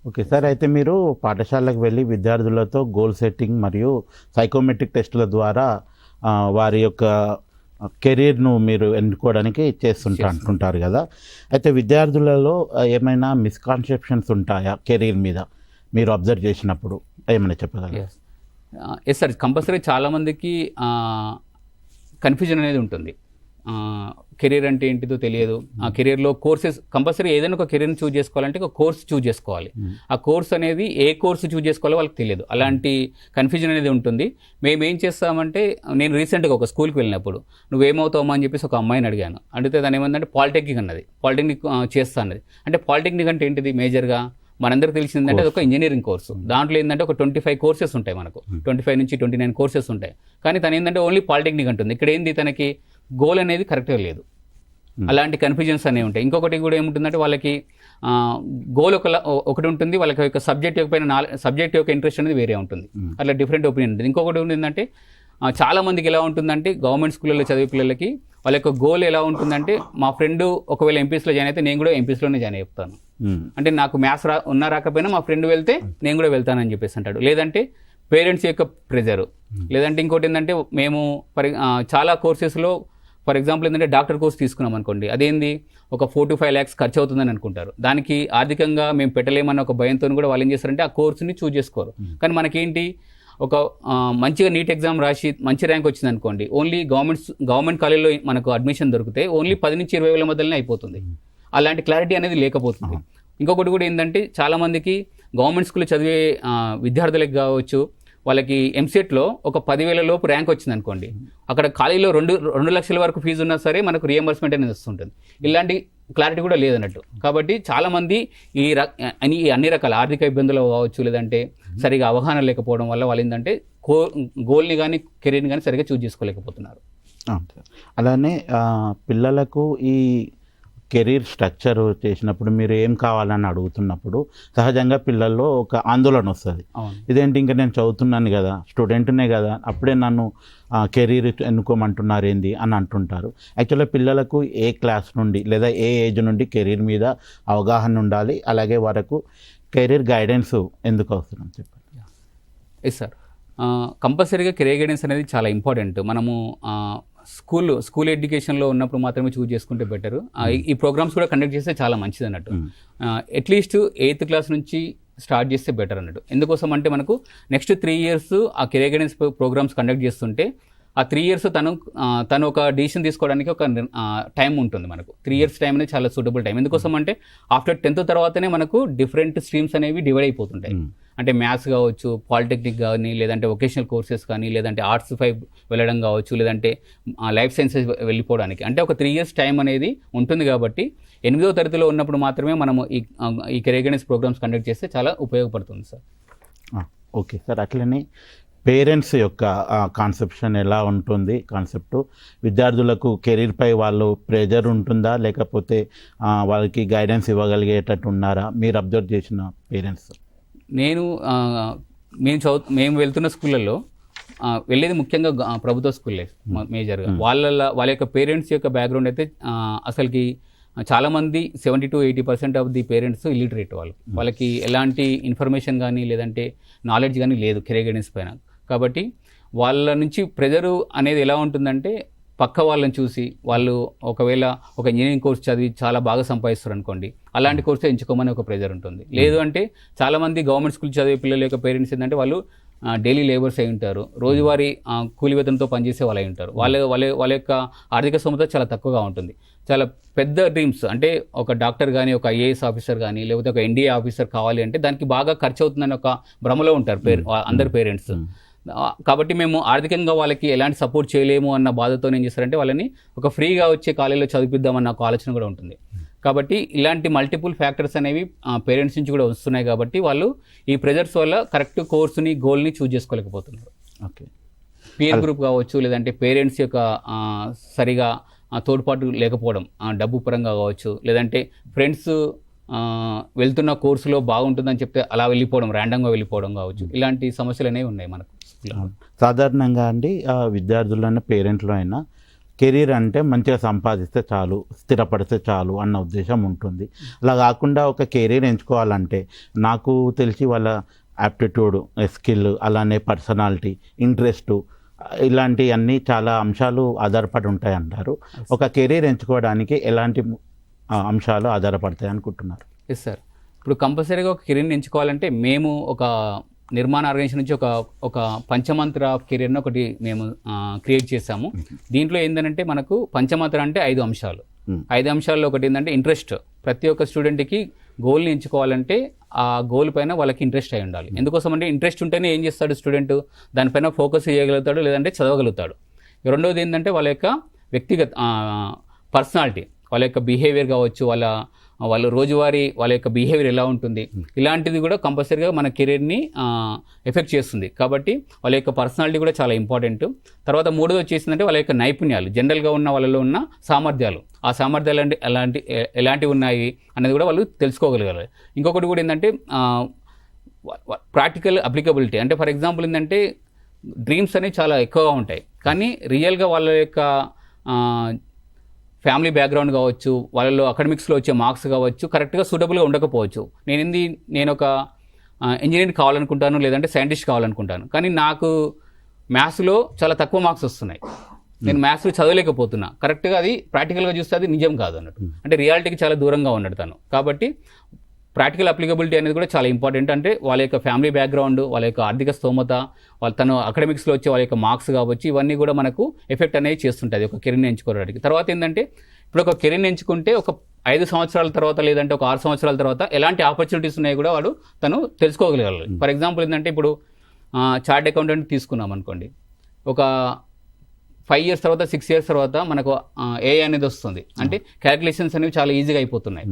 ఓకే సార్, అయితే మీరు పాఠశాలకు వెళ్ళి విద్యార్థులతో గోల్ సెట్టింగ్ మరియు సైకోమెట్రిక్ టెస్టుల ద్వారా వారి యొక్క కెరీర్ను మీరు ఎన్నుకోవడానికి అంటుంటారు కదా. అయితే విద్యార్థులలో ఏమైనా మిస్కాన్సెప్షన్స్ ఉంటాయా కెరీర్ మీద మీరు అబ్జర్వ్ చేసినప్పుడు, ఏమైనా చెప్పగలరా? ఎస్ సార్, కంపల్సరీ చాలామందికి కన్ఫ్యూజన్ అనేది ఉంటుంది. కెరీర్ అంటే ఏంటిదో తెలియదు. ఆ కెరీర్లో కోర్సెస్ కంపల్సరీ ఏదైనా ఒక కెరీర్ని చూజ్ చేసుకోవాలంటే ఒక కోర్స్ చూజ్ చేసుకోవాలి. ఆ కోర్స్ అనేది ఏ కోర్సు చూజ్ చేసుకోవాలో వాళ్ళకి తెలియదు. అలాంటి కన్ఫ్యూజన్ అనేది ఉంటుంది. మేము ఏం చేస్తామంటే, నేను రీసెంట్గా ఒక స్కూల్కి వెళ్ళినప్పుడు నువ్వేమవుతావమ్మా అని చెప్పేసి ఒక అమ్మాయిని అడిగాను. అడిగితే దాని ఏమందంటే పాలిటెక్నిక్ అన్నది. పాలిటెక్నిక్ చేస్తా అన్నది. అంటే పాలిటెక్నిక్ అంటే ఏంటిది మేజర్గా మనందరికీ తెలిసిందంటే అది ఒక ఇంజనీరింగ్ కోర్సు. దాంట్లో ఏంటంటే ఒక 25 కోర్సెస్ ఉంటాయి మనకు, 25 నుంచి 29 కోర్సెస్ ఉంటాయి. కానీ తను ఏంటంటే ఓన్లీ పాలిటెక్నిక్ అంటుంది. ఇక్కడ ఏంది తనకి గోల్ అనేది కరెక్ట్గా లేదు. అలాంటి కన్ఫ్యూజన్స్ అనేవి ఉంటాయి. ఇంకొకటి కూడా ఏముంటుందంటే వాళ్ళకి గోల్ ఒకటి ఉంటుంది, వాళ్ళకి యొక్క సబ్జెక్ట్ యొక్క సబ్జెక్ట్ యొక్క ఇంట్రెస్ట్ అనేది వేరే ఉంటుంది. అట్లా డిఫరెంట్ ఒపీనియన్ ఉంటుంది. ఇంకొకటి ఏంటంటే చాలా మందికి ఎలా ఉంటుందంటే గవర్నమెంట్ స్కూళ్ళలో చదివే పిల్లలకి వాళ్ళ యొక్క గోల్ ఎలా ఉంటుందంటే, మా ఫ్రెండ్ ఒకవేళ ఎంపీస్లో జాయిన్ అయితే నేను కూడా ఎంపీస్లోనే జాయిన్ అయిపోతాను, అంటే నాకు మ్యాథ్స్ రాకపోయినా మా ఫ్రెండ్ వెళ్తే నేను కూడా వెళ్తానని చెప్పేసి అంటాడు. లేదంటే పేరెంట్స్ యొక్క ప్రెజరు, లేదంటే ఇంకోటి ఏంటంటే మేము చాలా కోర్సెస్లో ఫర్ ఎగ్జాంపుల్ ఏంటంటే డాక్టర్ కోర్స్ తీసుకున్నాం అనుకోండి, అదేంది ఒక 4 to 5 lakhs ఖర్చు అవుతుందని అనుకుంటారు. దానికి ఆర్థికంగా మేము పెట్టలేమన్న ఒక భయంతో కూడా వాళ్ళు ఏం చేస్తారంటే ఆ కోర్సుని చూజ్ చేసుకోరు. కానీ మనకేంటి, ఒక మంచిగా నీట్ ఎగ్జామ్ రాసి మంచి ర్యాంక్ వచ్చింది అనుకోండి, ఓన్లీ గవర్నమెంట్ కాలేజ్లో మనకు అడ్మిషన్ దొరికితే ఓన్లీ 10 నుంచి 20 వేల మధ్యలోనే అయిపోతుంది. అలాంటి క్లారిటీ అనేది లేకపోతుంది. ఇంకొకటి కూడా ఏంటంటే చాలామందికి గవర్నమెంట్ స్కూల్లో చదివే విద్యార్థులకు కావచ్చు, వాళ్ళకి ఎంసెట్లో ఒక 10,000 లోపు ర్యాంక్ వచ్చింది అనుకోండి, అక్కడ కాలేజీలో 2 లక్షల వరకు ఫీజు ఉన్నా సరే మనకు రియంబర్స్మెంట్ అనేది వస్తుంటుంది. ఇలాంటి క్లారిటీ కూడా లేదన్నట్టు. కాబట్టి చాలామంది ఈ అన్ని రకాల ఆర్థిక ఇబ్బందులు కావచ్చు, లేదంటే సరిగా అవగాహన లేకపోవడం వల్ల వాళ్ళు ఏంటంటే గోల్ని కానీ కెరీర్ని కానీ సరిగా చూజ్ చేసుకోలేకపోతున్నారు. అలానే పిల్లలకు ఈ కెరీర్ స్ట్రక్చర్ చేసినప్పుడు మీరు ఏం కావాలని అడుగుతున్నప్పుడు సహజంగా పిల్లల్లో ఒక ఆందోళన వస్తుంది. ఇదేంటి, ఇంకా నేను చదువుతున్నాను కదా, స్టూడెంట్నే కదా, అప్పుడే నన్ను కెరీర్ ఎన్నుకోమంటున్నారు ఏంది అని అంటుంటారు. యాక్చువల్గా పిల్లలకు ఏ క్లాస్ నుండి లేదా ఏ ఏజ్ నుండి కెరీర్ మీద అవగాహన ఉండాలి, అలాగే వారికి కెరీర్ గైడెన్స్ ఎందుకు అవసరం చెప్పండి. ఎస్ సార్, కంపల్సరీగా కెరీర్ గైడెన్స్ అనేది చాలా ఇంపార్టెంట్. మనము స్కూల్ ఎడ్యుకేషన్లో ఉన్నప్పుడు మాత్రమే చూజ్ చేసుకుంటే బెటర్. ఈ ప్రోగ్రామ్స్ కూడా కండక్ట్ చేస్తే చాలా మంచిది అన్నట్టు. అట్లీస్ట్ 8th క్లాస్ నుంచి స్టార్ట్ చేస్తే బెటర్ అన్నట్టు. ఎందుకోసం అంటే మనకు నెక్స్ట్ 3 years ఆ కెరీర్ గైడెన్స్ ప్రోగ్రామ్స్ కండక్ట్ చేస్తుంటే ఆ 3 years తను ఒక డిసిషన్ తీసుకోవడానికి ఒక టైం ఉంటుంది మనకు. 3 years టైం అనేది చాలా సూటబుల్ టైం. ఎందుకోసం అంటే ఆఫ్టర్ 10th తర్వాతనే మనకు డిఫరెంట్ స్ట్రీమ్స్ అనేవి డివైడ్ అయిపోతుంటాయి. అంటే మ్యాథ్స్ కావచ్చు, పాలిటెక్నిక్ కానీ, లేదంటే వొకేషనల్ కోర్సెస్ కానీ, లేదంటే ఆర్ట్స్ 5 వెళ్ళడం కావచ్చు, లేదంటే లైఫ్ సైన్సెస్ వెళ్ళిపోవడానికి. అంటే ఒక 3 years టైం అనేది ఉంటుంది. కాబట్టి 8వ తరగతిలో ఉన్నప్పుడు మాత్రమే మనము ఈ కెరీర్ గైడెన్స్ ప్రోగ్రామ్స్ కండక్ట్ చేస్తే చాలా ఉపయోగపడుతుంది సార్. ఓకే సార్, అట్లనే పేరెంట్స్ యొక్క కాన్సెప్షన్ ఎలా ఉంటుంది? కాన్సెప్ట్ విద్యార్థులకు కెరీర్పై వాళ్ళు ప్రెజర్ ఉంటుందా, లేకపోతే వాళ్ళకి గైడెన్స్ ఇవ్వగలిగేటట్టు ఉన్నారా మీరు అబ్జర్వ్ చేసిన పేరెంట్స్? మేము వెళ్తున్న స్కూళ్ళల్లో వెళ్ళేది ముఖ్యంగా ప్రభుత్వ స్కూల్లే మేజర్గా. వాళ్ళ యొక్క పేరెంట్స్ యొక్క బ్యాక్గ్రౌండ్ అయితే అసలుకి చాలామంది 70 to 80% of the parents illiterate. వాళ్ళకి ఎలాంటి ఇన్ఫర్మేషన్ కానీ లేదంటే నాలెడ్జ్ కానీ లేదు కెరీర్ గైడెన్స్ పైన. కాబట్టి వాళ్ళ నుంచి ప్రెజరు అనేది ఎలా ఉంటుందంటే, పక్క వాళ్ళని చూసి వాళ్ళు ఒకవేళ ఒక ఇంజనీరింగ్ కోర్స్ చదివి చాలా బాగా సంపాదిస్తారు అనుకోండి, అలాంటి కోర్సే ఎంచుకోమని ఒక ప్రెజర్ ఉంటుంది. లేదు అంటే చాలామంది గవర్నమెంట్ స్కూల్ చదివే పిల్లల యొక్క పేరెంట్స్ ఏంటంటే వాళ్ళు డైలీ లేబర్స్ అయి ఉంటారు, రోజువారీ కూలి వేతనంతో పనిచేసే వాళ్ళు అయి ఉంటారు. వాళ్ళ యొక్క ఆర్థిక స్తోమత చాలా తక్కువగా ఉంటుంది. చాలా పెద్ద డ్రీమ్స్, అంటే ఒక డాక్టర్ కానీ, ఒక ఐఏఎస్ ఆఫీసర్ కానీ, లేకపోతే ఒక ఎన్డీఏ ఆఫీసర్ కావాలి అంటే దానికి బాగా ఖర్చు అవుతుందని ఒక భ్రమలో ఉంటారు అందరు పేరెంట్స్. కాబట్టి మేము ఆర్థికంగా వాళ్ళకి ఎలాంటి సపోర్ట్ చేయలేము అన్న బాధతో ఏం చేస్తారంటే వాళ్ళని ఒక ఫ్రీగా వచ్చే కాలేజీలో చదివిద్దామన్న ఒక ఆలోచన కూడా ఉంటుంది. కాబట్టి ఇలాంటి మల్టిపుల్ ఫ్యాక్టర్స్ అనేవి పేరెంట్స్ నుంచి కూడా వస్తున్నాయి. కాబట్టి వాళ్ళు ఈ ప్రెజర్స్ వల్ల కరెక్ట్ కోర్సుని, గోల్ని చూజ్ చేసుకోలేకపోతున్నారు. ఓకే, పియర్ గ్రూప్ కావచ్చు, లేదంటే పేరెంట్స్ యొక్క సరిగా తోడ్పాటు లేకపోవడం, డబ్బు పరంగా కావచ్చు, లేదంటే ఫ్రెండ్స్ వెళ్తున్న కోర్సులో బాగుంటుందని చెప్తే అలా వెళ్ళిపోవడం, ర్యాండమ్గా వెళ్ళిపోవడం కావచ్చు, ఇలాంటి సమస్యలు అనేవి ఉన్నాయి మనకు. సాధారణంగా అండి విద్యార్థులైనా పేరెంట్లు అయినా కెరీర్ అంటే మంచిగా సంపాదిస్తే చాలు, స్థిరపడితే చాలు అన్న ఉద్దేశం ఉంటుంది. అలా కాకుండా ఒక కెరీర్ ఎంచుకోవాలంటే నాకు తెలిసి వాళ్ళ యాప్టిట్యూడ్, స్కిల్, అలానే పర్సనాలిటీ, ఇంట్రెస్ట్, ఇలాంటి అన్నీ చాలా అంశాలు ఆధారపడి ఉంటాయి అంటారు. ఒక కెరీర్ ఎంచుకోవడానికి ఎలాంటి అంశాలు ఆధారపడతాయి అనుకుంటున్నారు? ఎస్ సార్, ఇప్పుడు కంపల్సరీగా ఒక కెరీర్ని ఎంచుకోవాలంటే మేము ఒక నిర్మాణ ఆర్గనైజేషన్ నుంచి ఒక పంచమంత్ర ఆఫ్ కెరీర్ని ఒకటి మేము క్రియేట్ చేశాము. దీంట్లో ఏంటంటే మనకు పంచమంత్ర అంటే 5 అంశాలు. 5 అంశాల్లో ఒకటి ఏంటంటే ఇంట్రెస్ట్. ప్రతి ఒక్క స్టూడెంట్కి గోల్ని ఎంచుకోవాలంటే ఆ గోల్ పైన వాళ్ళకి ఇంట్రెస్ట్ అయి ఉండాలి. ఎందుకోసం అంటే ఇంట్రెస్ట్ ఉంటేనే ఏం చేస్తాడు స్టూడెంట్, దానిపైన ఫోకస్ చేయగలుగుతాడు, లేదంటే చదవగలుగుతాడు. రెండోది ఏంటంటే వాళ్ళ యొక్క వ్యక్తిగత పర్సనాలిటీ, వాళ్ళ యొక్క బిహేవియర్ కావచ్చు, వాళ్ళ రోజువారీ వాళ్ళ యొక్క బిహేవియర్ ఎలా ఉంటుంది, ఇలాంటిది కూడా కంపల్సరీగా మన కెరీర్ని ఎఫెక్ట్ చేస్తుంది. కాబట్టి వాళ్ళ యొక్క పర్సనాలిటీ కూడా చాలా ఇంపార్టెంట్. తర్వాత మూడోది వచ్చేసిందంటే వాళ్ళ యొక్క నైపుణ్యాలు, జనరల్గా ఉన్న వాళ్ళలో ఉన్న సామర్థ్యాలు, ఆ సామర్థ్యాలు ఎలాంటివి ఉన్నాయి అనేది కూడా వాళ్ళు తెలుసుకోగలగాలి. ఇంకొకటి కూడా ఏంటంటే ప్రాక్టికల్ అప్లికబిలిటీ. అంటే ఫర్ ఎగ్జాంపుల్ ఏంటంటే డ్రీమ్స్ అనేవి చాలా ఎక్కువగా ఉంటాయి, కానీ రియల్గా వాళ్ళ యొక్క ఫ్యామిలీ బ్యాక్గ్రౌండ్ కావచ్చు, వాళ్ళలో అకాడమిక్స్లో వచ్చే మార్క్స్ కావచ్చు కరెక్ట్గా సూటబుల్గా ఉండకపోవచ్చు. నేను ఒక ఇంజనీర్ కావాలనుకుంటాను, లేదంటే సైంటిస్ట్ కావాలనుకుంటాను, కానీ నాకు మ్యాథ్స్లో చాలా తక్కువ మార్క్స్ వస్తున్నాయి, నేను మ్యాథ్స్లో చదవలేకపోతున్నా. కరెక్ట్గా అది ప్రాక్టికల్గా చూస్తే అది నిజం కాదు అన్నట్టు, అంటే రియాలిటీకి చాలా దూరంగా ఉన్నాడు తను. కాబట్టి ప్రాక్టికల్ అప్లికబిలిటీ అనేది కూడా చాలా ఇంపార్టెంట్. అంటే వాళ్ళ యొక్క ఫ్యామిలీ బ్యాక్గ్రౌండ్, వాళ్ళ యొక్క ఆర్థిక స్తోమత, తను అకాడమిక్స్లో వచ్చే వాళ్ళ యొక్క మార్క్స్ కావచ్చు, ఇవన్నీ కూడా మనకు ఎఫెక్ట్ అనేది చేస్తుంటుంది ఒక కెరీర్ని ఎంచుకోవడానికి. తర్వాత ఏంటంటే ఇప్పుడు ఒక కెరీర్ని ఎంచుకుంటే ఒక 5 సంవత్సరాల తర్వాత, లేదంటే ఒక 6 సంవత్సరాల తర్వాత ఎలాంటి ఆపర్చునిటీస్ ఉన్నాయో కూడా తను తెలుసుకోగలగాలి. ఫర్ ఎగ్జాంపుల్ ఏంటంటే ఇప్పుడు చార్ట్ అకౌంటెంట్ తీసుకున్నాం అనుకోండి, ఒక 5 years తర్వాత 6 years తర్వాత మనకు ఏఐ అనేది వస్తుంది. అంటే క్యాలిక్యులేషన్స్ అనేవి చాలా ఈజీగా అయిపోతున్నాయి.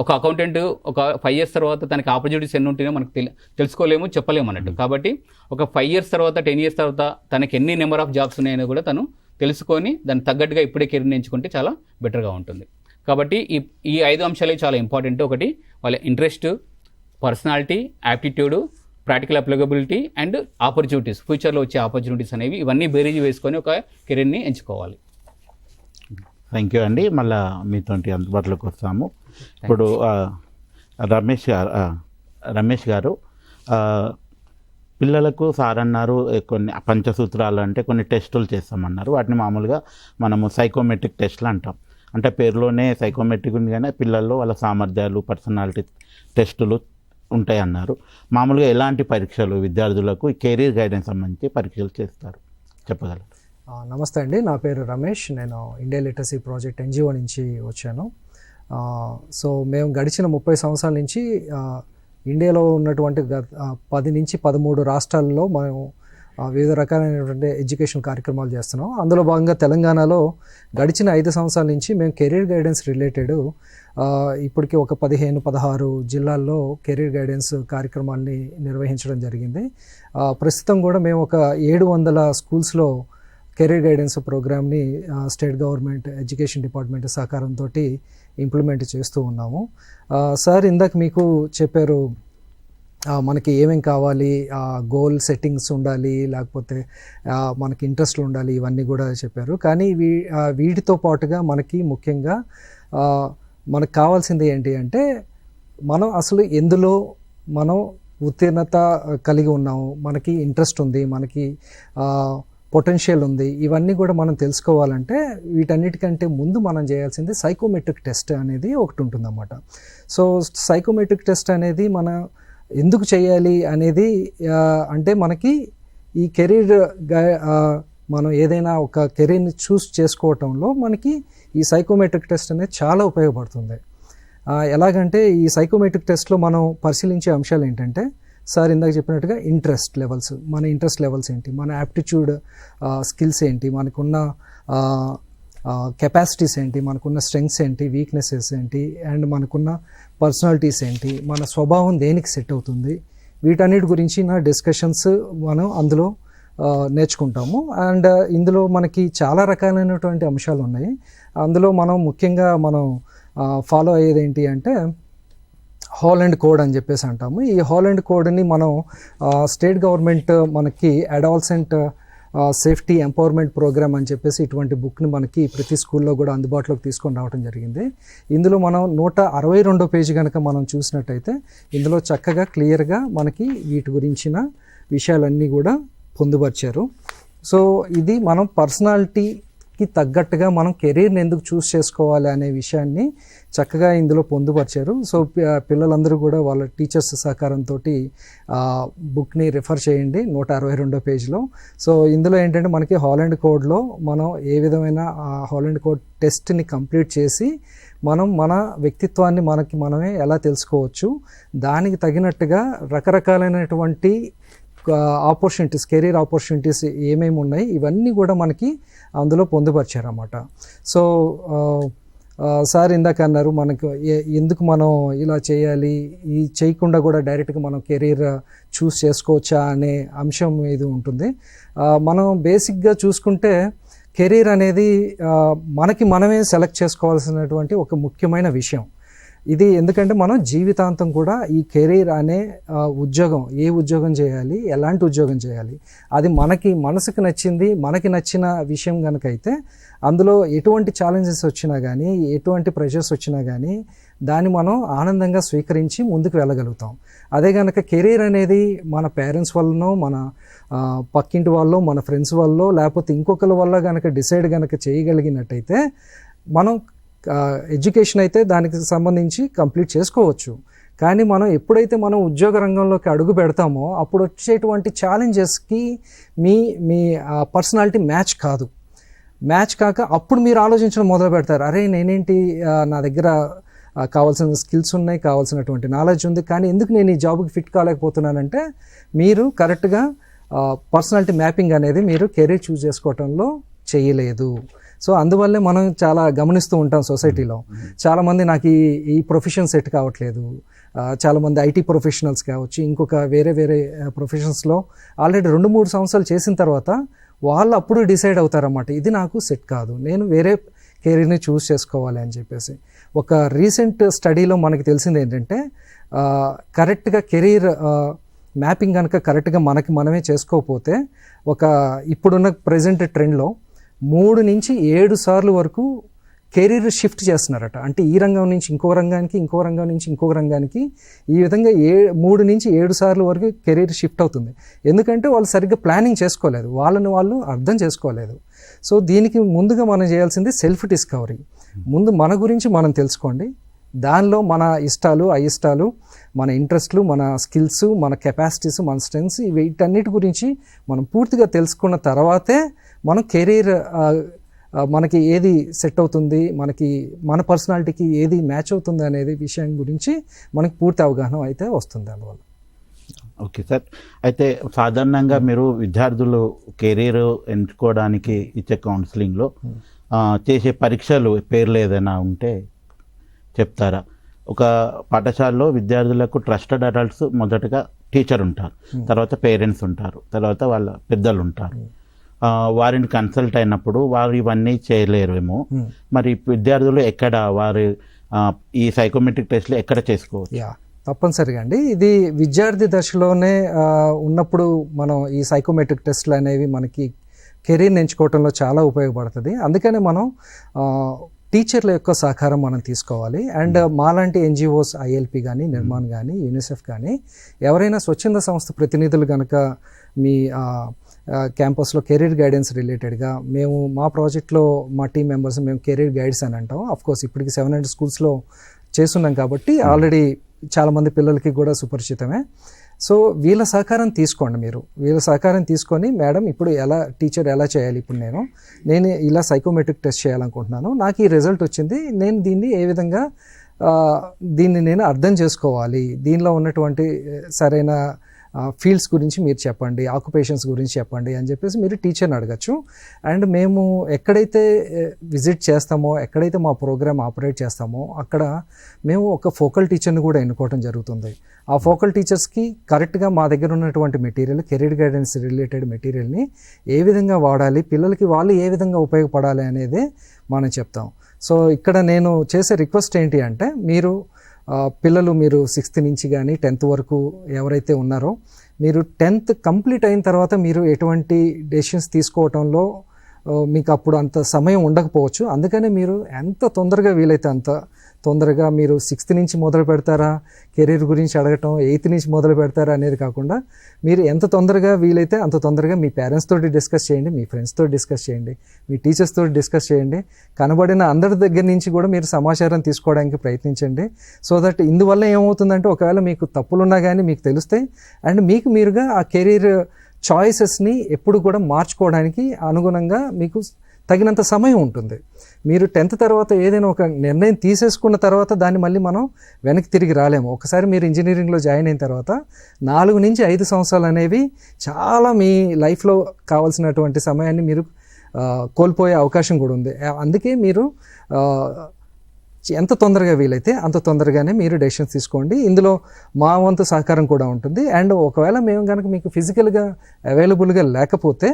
ఒక అకౌంటెంట్ ఒక 5 years తర్వాత తనకి ఆపర్చునిటీస్ ఎన్ని ఉంటున్నాయో మనకు తెలుసుకోలేము, చెప్పలేము అన్నట్టు. కాబట్టి ఒక 5 years తర్వాత 10 years తర్వాత తనకి ఎన్ని నెంబర్ ఆఫ్ జాబ్స్ ఉన్నాయని కూడా తను తెలుసుకొని దానికి తగ్గట్టుగా ఇప్పుడే కెరీర్ ఎంచుకుంటే చాలా బెటర్గా ఉంటుంది. కాబట్టి ఈ 5 అంశాలే చాలా ఇంపార్టెంట్. ఒకటి వాళ్ళ interest, personality, aptitude, practical applicability and opportunities, ఫ్యూచర్లో వచ్చే ఆపర్చునిటీస్ అనేవి, ఇవన్నీ బేరీజ్ వేసుకొని ఒక కెరీర్ని ఎంచుకోవాలి. థ్యాంక్ యూ అండి. మళ్ళీ మీతోటి అందుబాటులోకి వస్తాము. ఇప్పుడు రమేష్ గారు పిల్లలకు సార్ అన్నారు కొన్ని పంచసూత్రాలు అంటే కొన్ని టెస్టులు చేస్తామన్నారు. వాటిని మామూలుగా మనము సైకోమెట్రిక్ టెస్ట్లు అంటాం. అంటే పేరులోనే సైకోమెట్రిక్ ఉంది, కానీ పిల్లల్లో వాళ్ళ సామర్థ్యాలు, పర్సనాలిటీ టెస్టులు ఉంటాయి అన్నారు. మామూలుగా ఎలాంటి పరీక్షలు విద్యార్థులకు కెరీర్ గైడెన్స్ సంబంధించి పరీక్షలు చేస్తారు, చెప్పగలరు? నమస్తే అండి, నా పేరు రమేష్. నేను ఇండియా లిటరసీ ప్రాజెక్ట్ NGO నుంచి వచ్చాను. సో మేము గడిచిన 30 సంవత్సరాల నుంచి ఇండియాలో ఉన్నటువంటి 10 నుంచి 13 రాష్ట్రాల్లో మనం వివిధ రకాలైనటువంటి ఎడ్యుకేషన్ కార్యక్రమాలు చేస్తున్నాం. అందులో భాగంగా తెలంగాణలో గడిచిన 5 సంవత్సరాల నుంచి మేము కెరీర్ గైడెన్స్ రిలేటెడ్ ఇప్పటికీ ఒక 15-16 జిల్లాల్లో కెరీర్ గైడెన్స్ కార్యక్రమాల్ని నిర్వహించడం జరిగింది. ప్రస్తుతం కూడా మేము ఒక 700 స్కూల్స్లో కెరీర్ గైడెన్స్ ప్రోగ్రామ్ని స్టేట్ గవర్నమెంట్ ఎడ్యుకేషన్ డిపార్ట్మెంట్ సహకారంతో ఇంప్లిమెంట్ చేస్తూ ఉన్నాము. సార్ ఇందాక మీకు చెప్పారు మనకి ఏమేం కావాలి, గోల్ సెట్టింగ్స్ ఉండాలి, లేకపోతే మనకి ఇంట్రెస్ట్లు ఉండాలి, ఇవన్నీ కూడా చెప్పారు. కానీ వీటితో పాటుగా మనకి ముఖ్యంగా మనకు కావాల్సింది ఏంటి అంటే మనం అసలు ఎందులో మనం ఉత్తీర్ణత కలిగి ఉన్నాము, మనకి ఇంట్రెస్ట్ ఉంది, మనకి పొటెన్షియల్ ఉంది, ఇవన్నీ కూడా మనం తెలుసుకోవాలంటే వీటన్నిటికంటే ముందు మనం చేయాల్సింది సైకోమెట్రిక్ టెస్ట్ అనేది ఒకటి ఉంటుందన్నమాట. సో సైకోమెట్రిక్ టెస్ట్ అనేది మన ఎందుకు చేయాలి అనేది అంటే మనకి ఈ కెరీర్ మనం ఏదైనా ఒక కెరీర్ని చూస్ చేసుకోవటంలో మనకి ఈ సైకోమెట్రిక్ టెస్ట్ అనేది చాలా ఉపయోగపడుతుంది. ఎలాగంటే ఈ సైకోమెట్రిక్ టెస్ట్లో మనం పరిశీలించే అంశాలు ఏంటంటే సార్ ఇందాక చెప్పినట్టుగా ఇంట్రెస్ట్ లెవెల్స్, మన ఇంట్రెస్ట్ లెవెల్స్ ఏంటి, మన యాప్టిట్యూడ్ స్కిల్స్ ఏంటి, మనకున్న కెపాసిటీస్ ఏంటి, మనకున్న స్ట్రెంగ్స్ ఏంటి, వీక్నెసెస్ ఏంటి, అండ్ మనకున్న పర్సనాలిటీస్ ఏంటి, మన స్వభావం దేనికి సెట్ అవుతుంది, వీటన్నిటి గురించి నా డిస్కషన్స్ మనం అందులో నేర్చుకుంటాము. అండ్ ఇందులో మనకి చాలా రకాలైనటువంటి అంశాలు ఉన్నాయి. అందులో మనం ముఖ్యంగా మనం ఫాలో అయ్యేది ఏంటి అంటే హాలండ్ కోడ్ అని చెప్పేసి అంటాము. ఈ హాలండ్ కోడ్ని మనం స్టేట్ గవర్నమెంట్ మనకి అడాలసెంట్ సేఫ్టీ ఎంపవర్మెంట్ ప్రోగ్రామ్ అని చెప్పేసి ఇటువంటి బుక్ని మనకి ప్రతి స్కూల్లో కూడా అందుబాటులోకి తీసుకొని రావడం జరిగింది. ఇందులో మనం 162 పేజీ కనుక మనం చూసినట్టయితే ఇందులో చక్కగా క్లియర్గా మనకి వీటి గురించిన విషయాలన్నీ కూడా పొందుపరిచారు. సో ఇది మనం పర్సనాలిటీ తగ్గట్టుగా మనం కెరీర్ని ఎందుకు చూస్ చేసుకోవాలి అనే విషయాన్ని చక్కగా ఇందులో పొందుపరిచారు. సో పిల్లలందరూ కూడా వాళ్ళ టీచర్స్ సహకారంతో బుక్ని రిఫర్ చేయండి 162వ పేజ్లో. సో ఇందులో ఏంటంటే మనకి హాలండ్ కోడ్లో మనం ఏ విధమైన హాలండ్ కోడ్ టెస్ట్ని కంప్లీట్ చేసి మనం మన వ్యక్తిత్వాన్ని మనమే ఎలా తెలుసుకోవచ్చు, దానికి తగినట్టుగా రకరకాలైనటువంటి ఆపర్చునిటీస్, కెరీర్ ఆపర్చునిటీస్ ఏమేమి ఉన్నాయి ఇవన్నీ కూడా మనకి అందులో పొందుపరిచారన్నమాట. సో సార్ ఇందాక అన్నారు మనకు ఎందుకు మనం ఇలా చేయాలి, ఈ చేయకుండా కూడా డైరెక్ట్గా మనం కెరీర్ చూస్ చేసుకోవచ్చా అనే అంశం ఇది ఉంటుంది. మనం బేసిక్గా చూసుకుంటే కెరీర్ అనేది మనకి మనమే సెలెక్ట్ చేసుకోవాల్సినటువంటి ఒక ముఖ్యమైన విషయం ఇది. ఎందుకంటే మనం జీవితాంతం కూడా ఈ కెరీర్ అనే ఉద్యోగం, ఏ ఉద్యోగం చేయాలి, ఎలాంటి ఉద్యోగం చేయాలి, అది మనసుకు నచ్చింది, మనకి నచ్చిన విషయం కనుక అయితే అందులో ఎటువంటి ఛాలెంజెస్ వచ్చినా కానీ, ఎటువంటి ప్రెషర్స్ వచ్చినా కానీ దాన్ని మనం ఆనందంగా స్వీకరించి ముందుకు వెళ్ళగలుగుతాం. అదే కనుక కెరీర్ అనేది మన పేరెంట్స్ వల్లనో, మన పక్కింటి వాళ్ళో, మన ఫ్రెండ్స్ వల్ల, లేకపోతే ఇంకొకరి వల్ల కనుక డిసైడ్ కనుక చేయగలిగినట్టయితే మనం ఎడ్యుకేషన్ అయితే దానికి సంబంధించి కంప్లీట్ చేసుకోవచ్చు. కానీ మనం ఎప్పుడైతే మనం ఉద్యోగ రంగంలోకి అడుగు పెడతామో అప్పుడు వచ్చేటువంటి ఛాలెంజెస్కి మీ పర్సనాలిటీ మ్యాచ్ కాక అప్పుడు మీరు ఆలోచించడం మొదలు పెడతారు. అరే నేనేంటి, నా దగ్గర కావాల్సిన స్కిల్స్ ఉన్నాయి, కావాల్సినటువంటి నాలెడ్జ్ ఉంది, కానీ ఎందుకు నేను ఈ జాబ్కి ఫిట్ కాలేకపోతున్నానంటే మీరు కరెక్ట్గా పర్సనాలిటీ మ్యాపింగ్ అనేది మీరు కెరీర్ చూస్ చేసుకోవటంలో చేయలేదు. సో అందువల్లే మనం చాలా గమనిస్తూ ఉంటాం సొసైటీలో, చాలామంది నాకు ఈ ప్రొఫెషన్ సెట్ కావట్లేదు, చాలామంది ఐటీ ప్రొఫెషనల్స్ కావచ్చు, ఇంకొక వేరే ప్రొఫెషన్స్లో ఆల్రెడీ 2-3 సంవత్సరాలు చేసిన తర్వాత వాళ్ళు అప్పుడు డిసైడ్ అవుతారన్నమాట, ఇది నాకు సెట్ కాదు, నేను వేరే కెరీర్ని చూస్ చేసుకోవాలి అని చెప్పేసి. ఒక రీసెంట్ స్టడీలో మనకి తెలిసింది ఏంటంటే కరెక్ట్గా కెరీర్ మ్యాపింగ్ కనుక కరెక్ట్గా మనమే చేసుకోకపోతే ఇప్పుడున్న ప్రజెంట్ ట్రెండ్లో 3 నుంచి 7 సార్లు వరకు కెరీర్ షిఫ్ట్ చేస్తున్నారట. అంటే ఈ రంగం నుంచి ఇంకో రంగానికి, ఇంకో రంగం నుంచి ఇంకొక రంగానికి, ఈ విధంగా 3 నుంచి 7 సార్లు వరకు కెరీర్ షిఫ్ట్ అవుతుంది. ఎందుకంటే వాళ్ళు సరిగ్గా ప్లానింగ్ చేసుకోలేదు, వాళ్ళని వాళ్ళు అర్థం చేసుకోలేదు. సో దీనికి ముందుగా మనం చేయాల్సింది సెల్ఫ్ డిస్కవరీ. ముందు మన గురించి మనం తెలుసుకోండి, దానిలో మన ఇష్టాలు, అయిష్టాలు, మన ఇంట్రెస్ట్లు, మన స్కిల్స్, మన కెపాసిటీస్, మన స్ట్రెంగ్స్, వీటన్నిటి గురించి మనం పూర్తిగా తెలుసుకున్న తర్వాతే మనం కెరీర్ మనకి ఏది సెట్ అవుతుంది, మన పర్సనాలిటీకి ఏది మ్యాచ్ అవుతుంది అనేది విషయం గురించి మనకి పూర్తి అవగాహన అయితే వస్తుంది అందువల్ల. ఓకే సార్, అయితే సాధారణంగా మీరు విద్యార్థులు కెరీర్ ఎంచుకోవడానికి ఇచ్చే కౌన్సిలింగ్లో చేసే పరీక్షలు పేర్లు ఏదైనా ఉంటే చెప్తారా? ఒక పాఠశాలలో విద్యార్థులకు ట్రస్టెడ్ అడల్ట్స్ మొదటగా టీచర్ ఉంటారు, తర్వాత పేరెంట్స్ ఉంటారు, తర్వాత వాళ్ళ పెద్దలు ఉంటారు. వారిని కన్సల్ట్ అయినప్పుడు వారు ఇవన్నీ చేయలేరేమో, మరి విద్యార్థులు ఎక్కడ వారి ఈ సైకోమెట్రిక్ టెస్ట్లు ఎక్కడ చేసుకోవచ్చు? తప్పనిసరిగా అండి, ఇది విద్యార్థి దశలోనే ఉన్నప్పుడు మనం ఈ సైకోమెట్రిక్ టెస్ట్లు అనేవి మనకి కెరీర్ని ఎంచుకోవడంలో చాలా ఉపయోగపడుతుంది. అందుకనే మనం టీచర్ల యొక్క సహకారం మనం తీసుకోవాలి. అండ్ మాలాంటి ఎన్జిఓస్, ఐఎల్పి కానీ, నిర్మాణ్ కానీ, యూనిసెఫ్ కానీ, ఎవరైనా స్వచ్ఛంద సంస్థ ప్రతినిధులు కనుక మీ క్యాంపస్లో కెరీర్ గైడెన్స్ రిలేటెడ్గా, మా ప్రాజెక్ట్లో మా టీం మెంబర్స్ మేము కెరీర్ గైడ్స్ అని అంటాం. అఫ్కోర్స్ ఇప్పటికి 700 స్కూల్స్లో చేస్తున్నాం కాబట్టి ఆల్రెడీ చాలామంది పిల్లలకి కూడా సుపరిచితమే. సో వీళ్ళ సహకారం తీసుకోండి, వీళ్ళ సహకారం తీసుకొని, మేడం ఇప్పుడు టీచర్ ఎలా చేయాలి, ఇప్పుడు నేను ఇలా సైకోమెట్రిక్ టెస్ట్ చేయాలనుకుంటున్నాను, నాకు ఈ రిజల్ట్ వచ్చింది, నేను దీన్ని ఏ విధంగా నేను అర్థం చేసుకోవాలి, దీనిలో ఉన్నటువంటి సరైన ఫీల్డ్స్ గురించి మీరు చెప్పండి, ఆక్యుపేషన్స్ గురించి చెప్పండి అని చెప్పేసి మీరు టీచర్ని అడగచ్చు. అండ్ మేము ఎక్కడైతే విజిట్ చేస్తామో, ఎక్కడైతే మా ప్రోగ్రామ్ ఆపరేట్ చేస్తామో అక్కడ మేము ఒక ఫోకల్ టీచర్ని కూడా ఎన్నుకోవడం జరుగుతుంది. ఆ ఫోకల్ టీచర్స్కి కరెక్ట్గా మా దగ్గర ఉన్నటువంటి మెటీరియల్, కెరీర్ గైడెన్స్ రిలేటెడ్ మెటీరియల్ని ఏ విధంగా వాడాలి, పిల్లలకి వాళ్ళు ఏ విధంగా ఉపయోగపడాలి అనేది మనం చెప్తాం. సో ఇక్కడ నేను చేసే రిక్వెస్ట్ ఏంటి అంటే, పిల్లలు 6th నుంచి కానీ 10th వరకు ఎవరైతే ఉన్నారో, మీరు 10th కంప్లీట్ అయిన తర్వాత మీరు ఎటువంటి డెసిషన్స్ తీసుకోవటంలో మీకు అప్పుడు అంత సమయం ఉండకపోవచ్చు. అందుకనే మీరు ఎంత తొందరగా వీలైతే అంత తొందరగా మీరు 6th నుంచి మొదలు పెడతారా, కెరీర్ గురించి అడగటం 8th నుంచి మొదలు పెడతారా అనేది కాకుండా మీరు ఎంత తొందరగా వీలైతే అంత తొందరగా మీ పేరెంట్స్ తోటి డిస్కస్ చేయండి, మీ ఫ్రెండ్స్ తోటి డిస్కస్ చేయండి, మీ టీచర్స్ తోటి డిస్కస్ చేయండి. కనబడిన అందరి దగ్గర నుంచి కూడా మీరు సమాచారం తీసుకోవడానికి ప్రయత్నించండి. సో దట్ ఇందువల్ల ఏమవుతుందంటే ఒకవేళ మీకు తప్పులున్నా కానీ మీకు తెలుస్తాయి అండ్ మీకు మీరుగా ఆ కెరీర్ చాయిసెస్ని ఎప్పుడు కూడా మార్చుకోవడానికి అనుగుణంగా మీకు తగినంత సమయం ఉంటుంది. మీరు 10th తర్వాత ఏదైనా ఒక నిర్ణయం తీసేసుకున్న తర్వాత దాన్ని మళ్ళీ మనం వెనక్కి తిరిగి రాలేము. ఒకసారి మీరు ఇంజనీరింగ్లో జాయిన్ అయిన తర్వాత 4 నుంచి 5 సంవత్సరాలు అనేవి చాలా మీ లైఫ్లో కావాల్సినటువంటి సమయాన్ని మీరు కోల్పోయే అవకాశం కూడా ఉంది. అందుకే మీరు ఎంత తొందరగా వీలైతే అంత తొందరగానే మీరు డెసిషన్స్ తీసుకోండి. ఇందులో మా వంతు సహకారం కూడా ఉంటుంది. అండ్ ఒకవేళ మేము కనుక మీకు ఫిజికల్గా అవైలబుల్గా లేకపోతే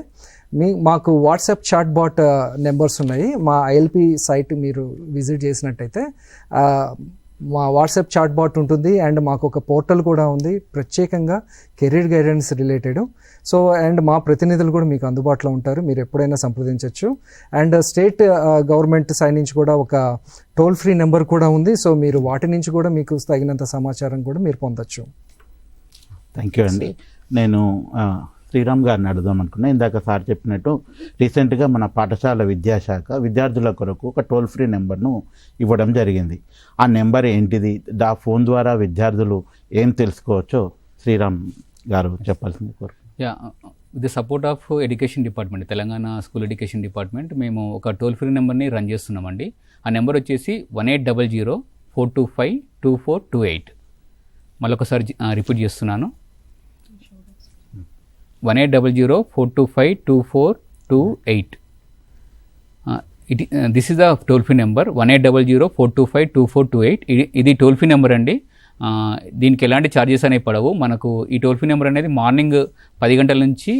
మాకు వాట్సాప్ చాట్ బాట్ నెంబర్స్ ఉన్నాయి. మా ఐఎల్పి సైట్ మీరు విజిట్ చేసినట్టయితే మా వాట్సాప్ చాట్ బాట్ ఉంటుంది అండ్ మాకు ఒక పోర్టల్ కూడా ఉంది ప్రత్యేకంగా career guidance related. So and మా ప్రతినిధులు కూడా మీకు అందుబాటులో ఉంటారు, మీరు ఎప్పుడైనా సంప్రదించవచ్చు. అండ్ స్టేట్ గవర్నమెంట్ సైడ్ నుంచి కూడా ఒక టోల్ ఫ్రీ నెంబర్ కూడా ఉంది. సో మీరు వాటి నుంచి కూడా మీకు తగినంత సమాచారం కూడా మీరు పొందొచ్చు. థ్యాంక్ యూ అండి. నేను శ్రీరామ్ గారిని అడుగుదాం అనుకున్నా. ఇందాక సార్ చెప్పినట్టు రీసెంట్గా మన పాఠశాల విద్యాశాఖ విద్యార్థుల కొరకు ఒక టోల్ ఫ్రీ నెంబర్ను ఇవ్వడం జరిగింది. ఆ నెంబర్ ఏంటిది, ఆ ఫోన్ ద్వారా విద్యార్థులు ఏం తెలుసుకోవచ్చో శ్రీరామ్ గారు చెప్పాల్సింది కోరు. With the support of education department, Telangana school education department మేము ఒక టోల్ ఫ్రీ నెంబర్ని రన్ చేస్తున్నామండి. ఆ నెంబర్ వచ్చేసి 1800-425-2428. మళ్ళొకసారి రిపీట్ చేస్తున్నాను, 1800-425-2428. This is the toll free number 1800-425-2428. ఇది టోల్ ఫ్రీ నెంబర్ అండి. దీనికి ఎలాంటి ఛార్జెస్ అనేవి పడవు. మనకు ఈ టోల్ ఫ్రీ నెంబర్ అనేది మార్నింగ్ 10 గంటల నుంచి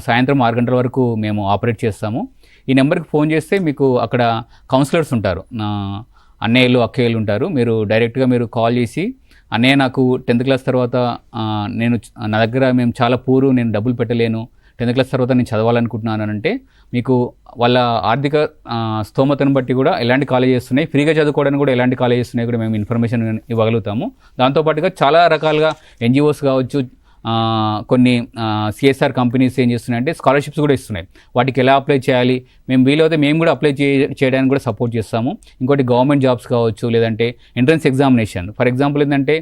సాయంత్రం 6 గంటల వరకు మేము ఆపరేట్ చేస్తాము. ఈ నెంబర్కి ఫోన్ చేస్తే మీకు అక్కడ కౌన్సిలర్స్ ఉంటారు, అన్నయ్యలు అక్కయ్యలు ఉంటారు. మీరు డైరెక్ట్గా మీరు కాల్ చేసి అన్నయ్య నాకు 10th క్లాస్ తర్వాత నా దగ్గర మేము చాలా పూరు, నేను డబ్బులు పెట్టలేను, 10th క్లాస్ తర్వాత నేను చదవాలనుకుంటున్నాను అంటే మీకు వాళ్ళ ఆర్థిక స్తోమతను బట్టి కూడా ఎలాంటి కాలేజెస్ ఉన్నాయి, ఫ్రీగా చదువుకోవడానికి కూడా ఎలాంటి కాలేజెస్ ఉన్నాయి కూడా మేము ఇన్ఫర్మేషన్ ఇవ్వగలుగుతాము. దాంతోపాటుగా చాలా రకాలుగా ఎన్జిఓస్ కావచ్చు, కొన్ని సిఎస్ఆర్ కంపెనీస్ ఏం చేస్తున్నాయంటే స్కాలర్షిప్స్ కూడా ఇస్తున్నాయి. వాటికి ఎలా అప్లై చేయాలి, మేము వీలైతే మేము కూడా అప్లై చేయడానికి కూడా సపోర్ట్ చేస్తాము. ఇంకోటి గవర్నమెంట్ జాబ్స్ కావచ్చు, లేదంటే ఎంట్రన్స్ ఎగ్జామినేషన్. ఫర్ ఎగ్జాంపుల్ ఏంటంటే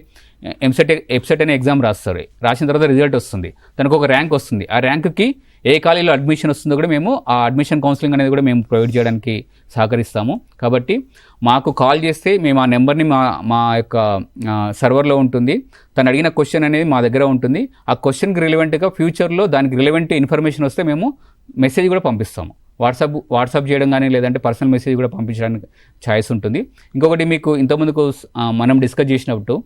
ఎప్సెట్ అనే ఎగ్జామ్ రాస్తారు, రాసిన తర్వాత రిజల్ట్ వస్తుంది, తనకు ఒక ర్యాంక్ వస్తుంది. ఆ ర్యాంక్కి ఏ కాలేజీలో అడ్మిషన్ వస్తుందో కూడా మేము ఆ అడ్మిషన్ కౌన్సిలింగ్ అనేది కూడా మేము ప్రొవైడ్ చేయడానికి సహకరిస్తాము. కాబట్టి మాకు కాల్ చేస్తే మేము ఆ నెంబర్ని మా యొక్క సర్వర్లో ఉంటుంది. తను అడిగిన క్వశ్చన్ అనేది మా దగ్గర ఉంటుంది. ఆ క్వశ్చన్కి రిలవెంట్గా ఫ్యూచర్లో దానికి రిలవెంట్ ఇన్ఫర్మేషన్ వస్తే మేము మెసేజ్ కూడా పంపిస్తాము. వాట్సాప్ చేయడం కానీ లేదంటే పర్సనల్ మెసేజ్ కూడా పంపించడానికి ఛాయిస్ ఉంటుంది. ఇంకొకటి మీకు ఇంతకుముందుకు మనం డిస్కస్ చేసినప్పుడు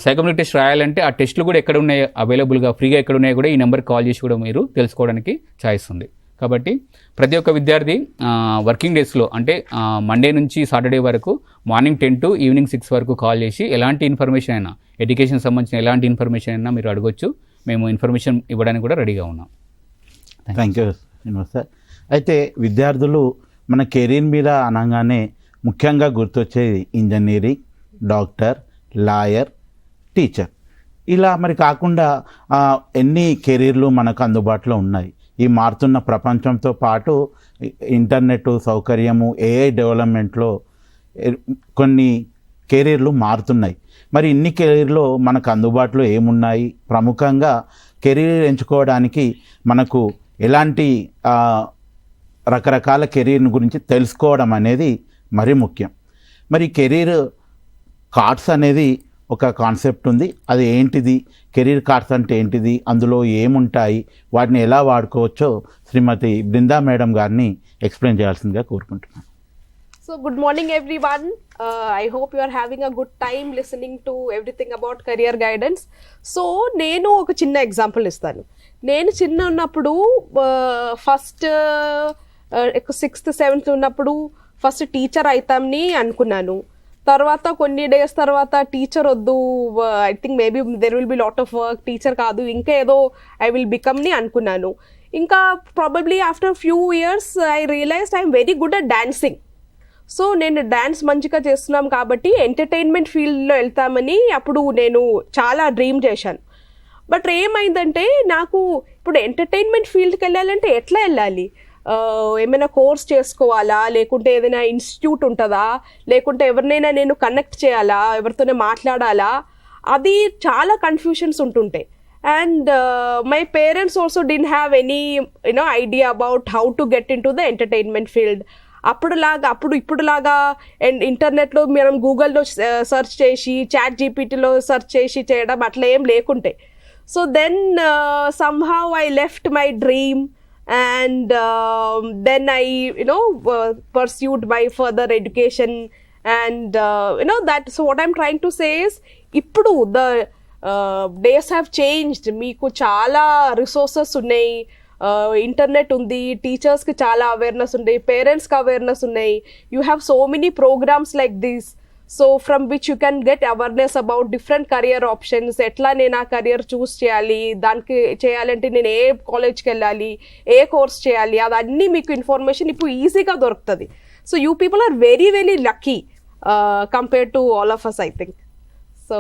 సైకోమెట్రిక్ టెస్ట్ రాయాలంటే ఆ టెస్ట్లు కూడా ఎక్కడ ఉన్నాయి అవైలబుల్గా ఫ్రీగా ఎక్కడ ఉన్నాయో కూడా ఈ నెంబర్కి కాల్ చేసి కూడా మీరు తెలుసుకోవడానికి ఛాయిస్ ఉంది. కాబట్టి ప్రతి ఒక్క విద్యార్థి వర్కింగ్ డేస్లో అంటే మండే నుంచి సాటర్డే వరకు మార్నింగ్ 10 to ఈవినింగ్ 6 వరకు కాల్ చేసి ఎలాంటి ఇన్ఫర్మేషన్ అయినా, ఎడ్యుకేషన్ సంబంధించిన ఎలాంటి ఇన్ఫర్మేషన్ అయినా మీరు అడగొచ్చు. మేము ఇన్ఫర్మేషన్ ఇవ్వడానికి కూడా రెడీగా ఉన్నాం. Thank you Srinivas sir. అయితే విద్యార్థులు మన కెరీర్ మీద అనగానే ముఖ్యంగా గుర్తొచ్చేది ఇంజనీరింగ్, డాక్టర్, లాయర్, టీచర్. ఇలా మరి కాకుండా ఎన్ని కెరీర్లు మనకు అందుబాటులో ఉన్నాయి. ఈ మారుతున్న ప్రపంచంతో పాటు ఇంటర్నెట్ సౌకర్యము, ఏఐ డెవలప్మెంట్లో కొన్ని కెరీర్లు మారుతున్నాయి. మరి ఇన్ని కెరీర్లో మనకు అందుబాటులో ఏమున్నాయి, ప్రముఖంగా కెరీర్ ఎంచుకోవడానికి మనకు ఎలాంటి రకరకాల కెరీర్ గురించి తెలుసుకోవడం అనేది మరీ ముఖ్యం. మరి కెరీర్ కార్డ్స్ అనేది ఒక కాన్సెప్ట్ ఉంది, అది ఏంటిది, కెరీర్ కార్డ్స్ అంటే ఏంటిది, అందులో ఏముంటాయి, వాటిని ఎలా వాడుకోవచ్చో శ్రీమతి బృందా మేడం గారిని ఎక్స్ప్లెయిన్ చేయాల్సిందిగా కోరుకుంటున్నాను. So good morning everyone. I hope you are having a good time listening to everything about career guidance. So నేను ఒక చిన్న ఎగ్జాంపుల్ ఇస్తాను. నేను చిన్న ఉన్నప్పుడు ఫస్ట్ 6th 7th ఉన్నప్పుడు ఫస్ట్ టీచర్ అవుతామని అనుకున్నాను. తర్వాత కొన్ని డేస్ తర్వాత టీచర్ వద్దు, I think maybe there will be lot of work, teacher కాదు ఇంకా ఏదో ఐ విల్ బికమ్ని అనుకున్నాను. ఇంకా probably after few years I realised I'm very good at dancing. So నేను డ్యాన్స్ మంచిగా చేస్తున్నాం కాబట్టి ఎంటర్టైన్మెంట్ ఫీల్డ్లో వెళ్తామని అప్పుడు నేను చాలా డ్రీమ్ చేశాను. బట్ ఏమైందంటే నాకు ఇప్పుడు ఎంటర్టైన్మెంట్ ఫీల్డ్కి వెళ్ళాలంటే ఎట్లా వెళ్ళాలి, ఏమైనా కోర్స్ చేసుకోవాలా, లేకుంటే ఏదైనా ఇన్స్టిట్యూట్ ఉంటుందా, లేకుంటే ఎవరినైనా నేను కనెక్ట్ చేయాలా, ఎవరితోనే మాట్లాడాలా, అది చాలా కన్ఫ్యూషన్స్ ఉంటుంటాయి. And my parents also didn't have any idea about how to get into the entertainment field. ఇప్పుడులాగా ఇంటర్నెట్లో మనం గూగుల్లో సెర్చ్ చేసి చాట్ జీపీటీలో సెర్చ్ చేసి చేయడం అట్లా ఏం లేకుంటే. So then somehow I left my dream and then I pursued my further education and that. So what I'm trying to say is ఇప్పుడు the days have changed. మీకు చాలా రిసోర్సెస్ ఉన్నాయి, ఇంటర్నెట్ ఉంది, టీచర్స్కి చాలా అవేర్నెస్ ఉంది, పేరెంట్స్కి అవేర్నెస్ ఉన్నాయి. You have so many programmes like this, so from which you can get awareness about different career options. ఎట్లా నేను ఆ కెరియర్ చూస్ చేయాలి, దానికి చేయాలంటే నేను ఏ కాలేజ్కి వెళ్ళాలి, ఏ కోర్స్ చేయాలి, అదన్నీ మీకు ఇన్ఫర్మేషన్ ఇప్పుడు ఈజీగా దొరుకుతుంది. So you people are very very lucky compare to all of us, I think. So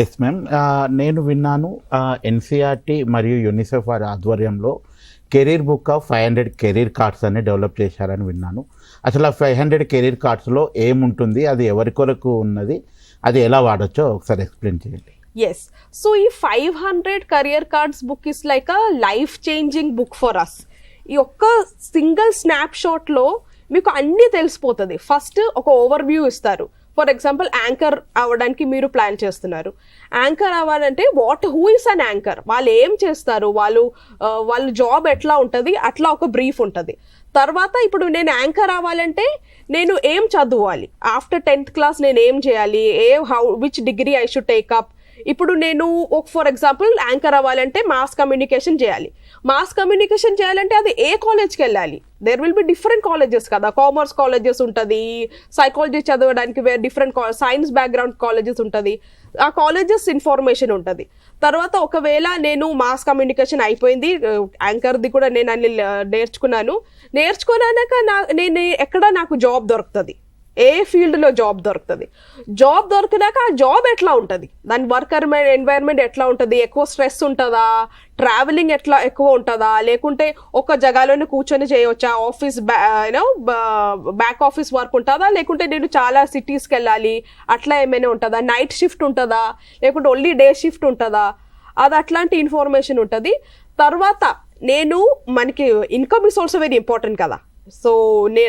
yes ma'am, నేను విన్నాను ఎన్సీఆర్టీ మరియు యూనిసెఫ్ వారి ఆధ్వర్యంలో career book of 500 career cards అని డెవలప్ చేశారని విన్నాను. అసలు ఆ 500 కెరీర్ కార్డ్స్లో ఏముంటుంది, అది ఎవరి కొరకు ఉన్నది, అది ఎలా వాడచ్చో ఒకసారి ఎక్స్ప్లెయిన్ చేయండి. ఎస్, సో ఈ 500 career cards book is like a life changing book for us. ఈ ఒక్క సింగిల్ స్నాప్ షాట్లో మీకు అన్నీ తెలిసిపోతుంది. ఫస్ట్ ఒక ఓవర్ వ్యూ ఇస్తారు. ఫర్ ఎగ్జాంపుల్ యాంకర్ అవ్వడానికి మీరు ప్లాన్ చేస్తున్నారు. యాంకర్ అవ్వాలంటే హూ ఇస్ అన్ యాంకర్, వాళ్ళు ఏం చేస్తారు, వాళ్ళ జాబ్ ఎట్లా ఉంటుంది, అట్లా ఒక బ్రీఫ్ ఉంటుంది. తర్వాత ఇప్పుడు నేను యాంకర్ అవ్వాలంటే నేను ఏం చదవాలి, ఆఫ్టర్ 10th క్లాస్ నేను ఏం చేయాలి, which degree I should take up. ఇప్పుడు నేను ఫర్ ఎగ్జాంపుల్ యాంకర్ అవ్వాలంటే మాస్ కమ్యూనికేషన్ చేయాలి. మాస్ కమ్యూనికేషన్ చేయాలంటే అది ఏ కాలేజ్కి వెళ్ళాలి, there will be different colleges కదా, కామర్స్ కాలేజెస్ ఉంటుంది, సైకాలజీ చదవడానికి డిఫరెంట్ సైన్స్ బ్యాక్గ్రౌండ్ కాలేజెస్ ఉంటుంది, ఆ కాలేజెస్ ఇన్ఫర్మేషన్ ఉంటుంది. తర్వాత ఒకవేళ నేను మాస్ కమ్యూనికేషన్ అయిపోయింది, యాంకర్ది కూడా నేను అన్ని నేర్చుకున్నాక నేను ఎక్కడ నాకు జాబ్ దొరుకుతుంది, ఏ ఫీల్డ్లో జాబ్ దొరుకుతుంది, జాబ్ దొరికినాక ఆ జాబ్ ఎట్లా ఉంటుంది, దాని వర్క్ ఎన్వైర్న్మెంట్ ఎట్లా ఉంటుంది, ఎక్కువ స్ట్రెస్ ఉంటుందా, ట్రావెలింగ్ ఎట్లా ఎక్కువ ఉంటుందా, లేకుంటే ఒక జగాలోనే కూర్చొని చేయవచ్చా, ఆఫీస్ బ్యాక్ ఆఫీస్ వర్క్ ఉంటుందా, లేకుంటే నేను చాలా సిటీస్కి వెళ్ళాలి అట్లా ఏమైనా ఉంటుందా, నైట్ షిఫ్ట్ ఉంటుందా, లేకుంటే ఓన్లీ డే షిఫ్ట్ ఉంటుందా, అది అట్లాంటి ఇన్ఫర్మేషన్ ఉంటుంది. తర్వాత మనకి income is also very important కదా. సో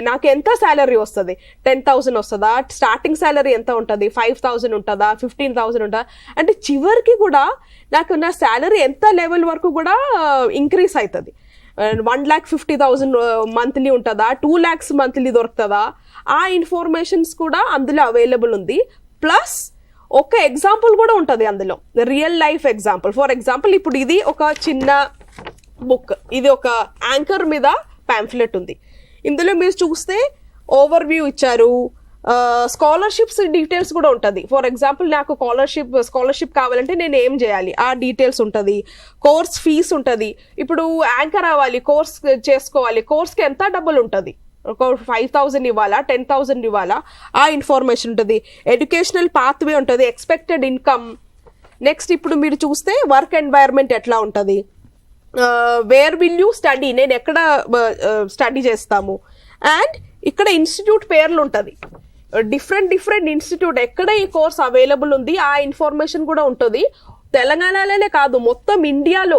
నాకు ఎంత శాలరీ వస్తుంది, 10,000 వస్తుందా, స్టార్టింగ్ శాలరీ ఎంత ఉంటుంది, 5,000 ఉంటుందా, 15,000 ఉంటుందా, అంటే చివరికి కూడా నాకు నా శాలరీ ఎంత లెవెల్ వరకు కూడా ఇంక్రీజ్ అవుతుంది. 1,50,000 మంత్లీ ఉంటుందా, 2 lakhs మంత్లీ దొరుకుతుందా, ఆ ఇన్ఫర్మేషన్స్ కూడా అందులో అవైలబుల్ ఉంది. ప్లస్ ఒక ఎగ్జాంపుల్ కూడా ఉంటుంది అందులో, real life example. For example ఇప్పుడు ఇది ఒక చిన్న బుక్, ఇది ఒక యాంకర్ మీద ప్యాంఫ్లెట్ ఉంది. ఇందులో మీరు చూస్తే ఓవర్ వ్యూ ఇచ్చారు, స్కాలర్షిప్స్ డీటెయిల్స్ కూడా ఉంటుంది. ఫర్ ఎగ్జాంపుల్ నాకు స్కాలర్షిప్ కావాలంటే నేను ఏం చేయాలి, ఆ డీటెయిల్స్ ఉంటుంది. కోర్స్ ఫీస్ ఉంటుంది, ఇప్పుడు యాంకర్ అవ్వాలి, కోర్స్ చేసుకోవాలి, కోర్స్కి ఎంత డబ్బులు ఉంటుంది, ఒక 5,000 ఇవ్వాలా, 10,000 ఇవ్వాలా, ఆ ఇన్ఫర్మేషన్ ఉంటుంది. ఎడ్యుకేషనల్ పాత్వే ఉంటుంది, ఎక్స్పెక్టెడ్ ఇన్కమ్. నెక్స్ట్ ఇప్పుడు మీరు చూస్తే వర్క్ ఎన్వైర్న్మెంట్ ఎట్లా ఉంటుంది, వేర్ విల్ యూ స్టడీ, నేను ఎక్కడ స్టడీ చేస్తాము, అండ్ ఇక్కడ ఇన్స్టిట్యూట్ పేర్లు ఉంటుంది, డిఫరెంట్ ఇన్స్టిట్యూట్ ఎక్కడ ఈ కోర్స్ అవైలబుల్ ఉంది, ఆ ఇన్ఫర్మేషన్ కూడా ఉంటుంది. తెలంగాణలోనే కాదు, మొత్తం ఇండియాలో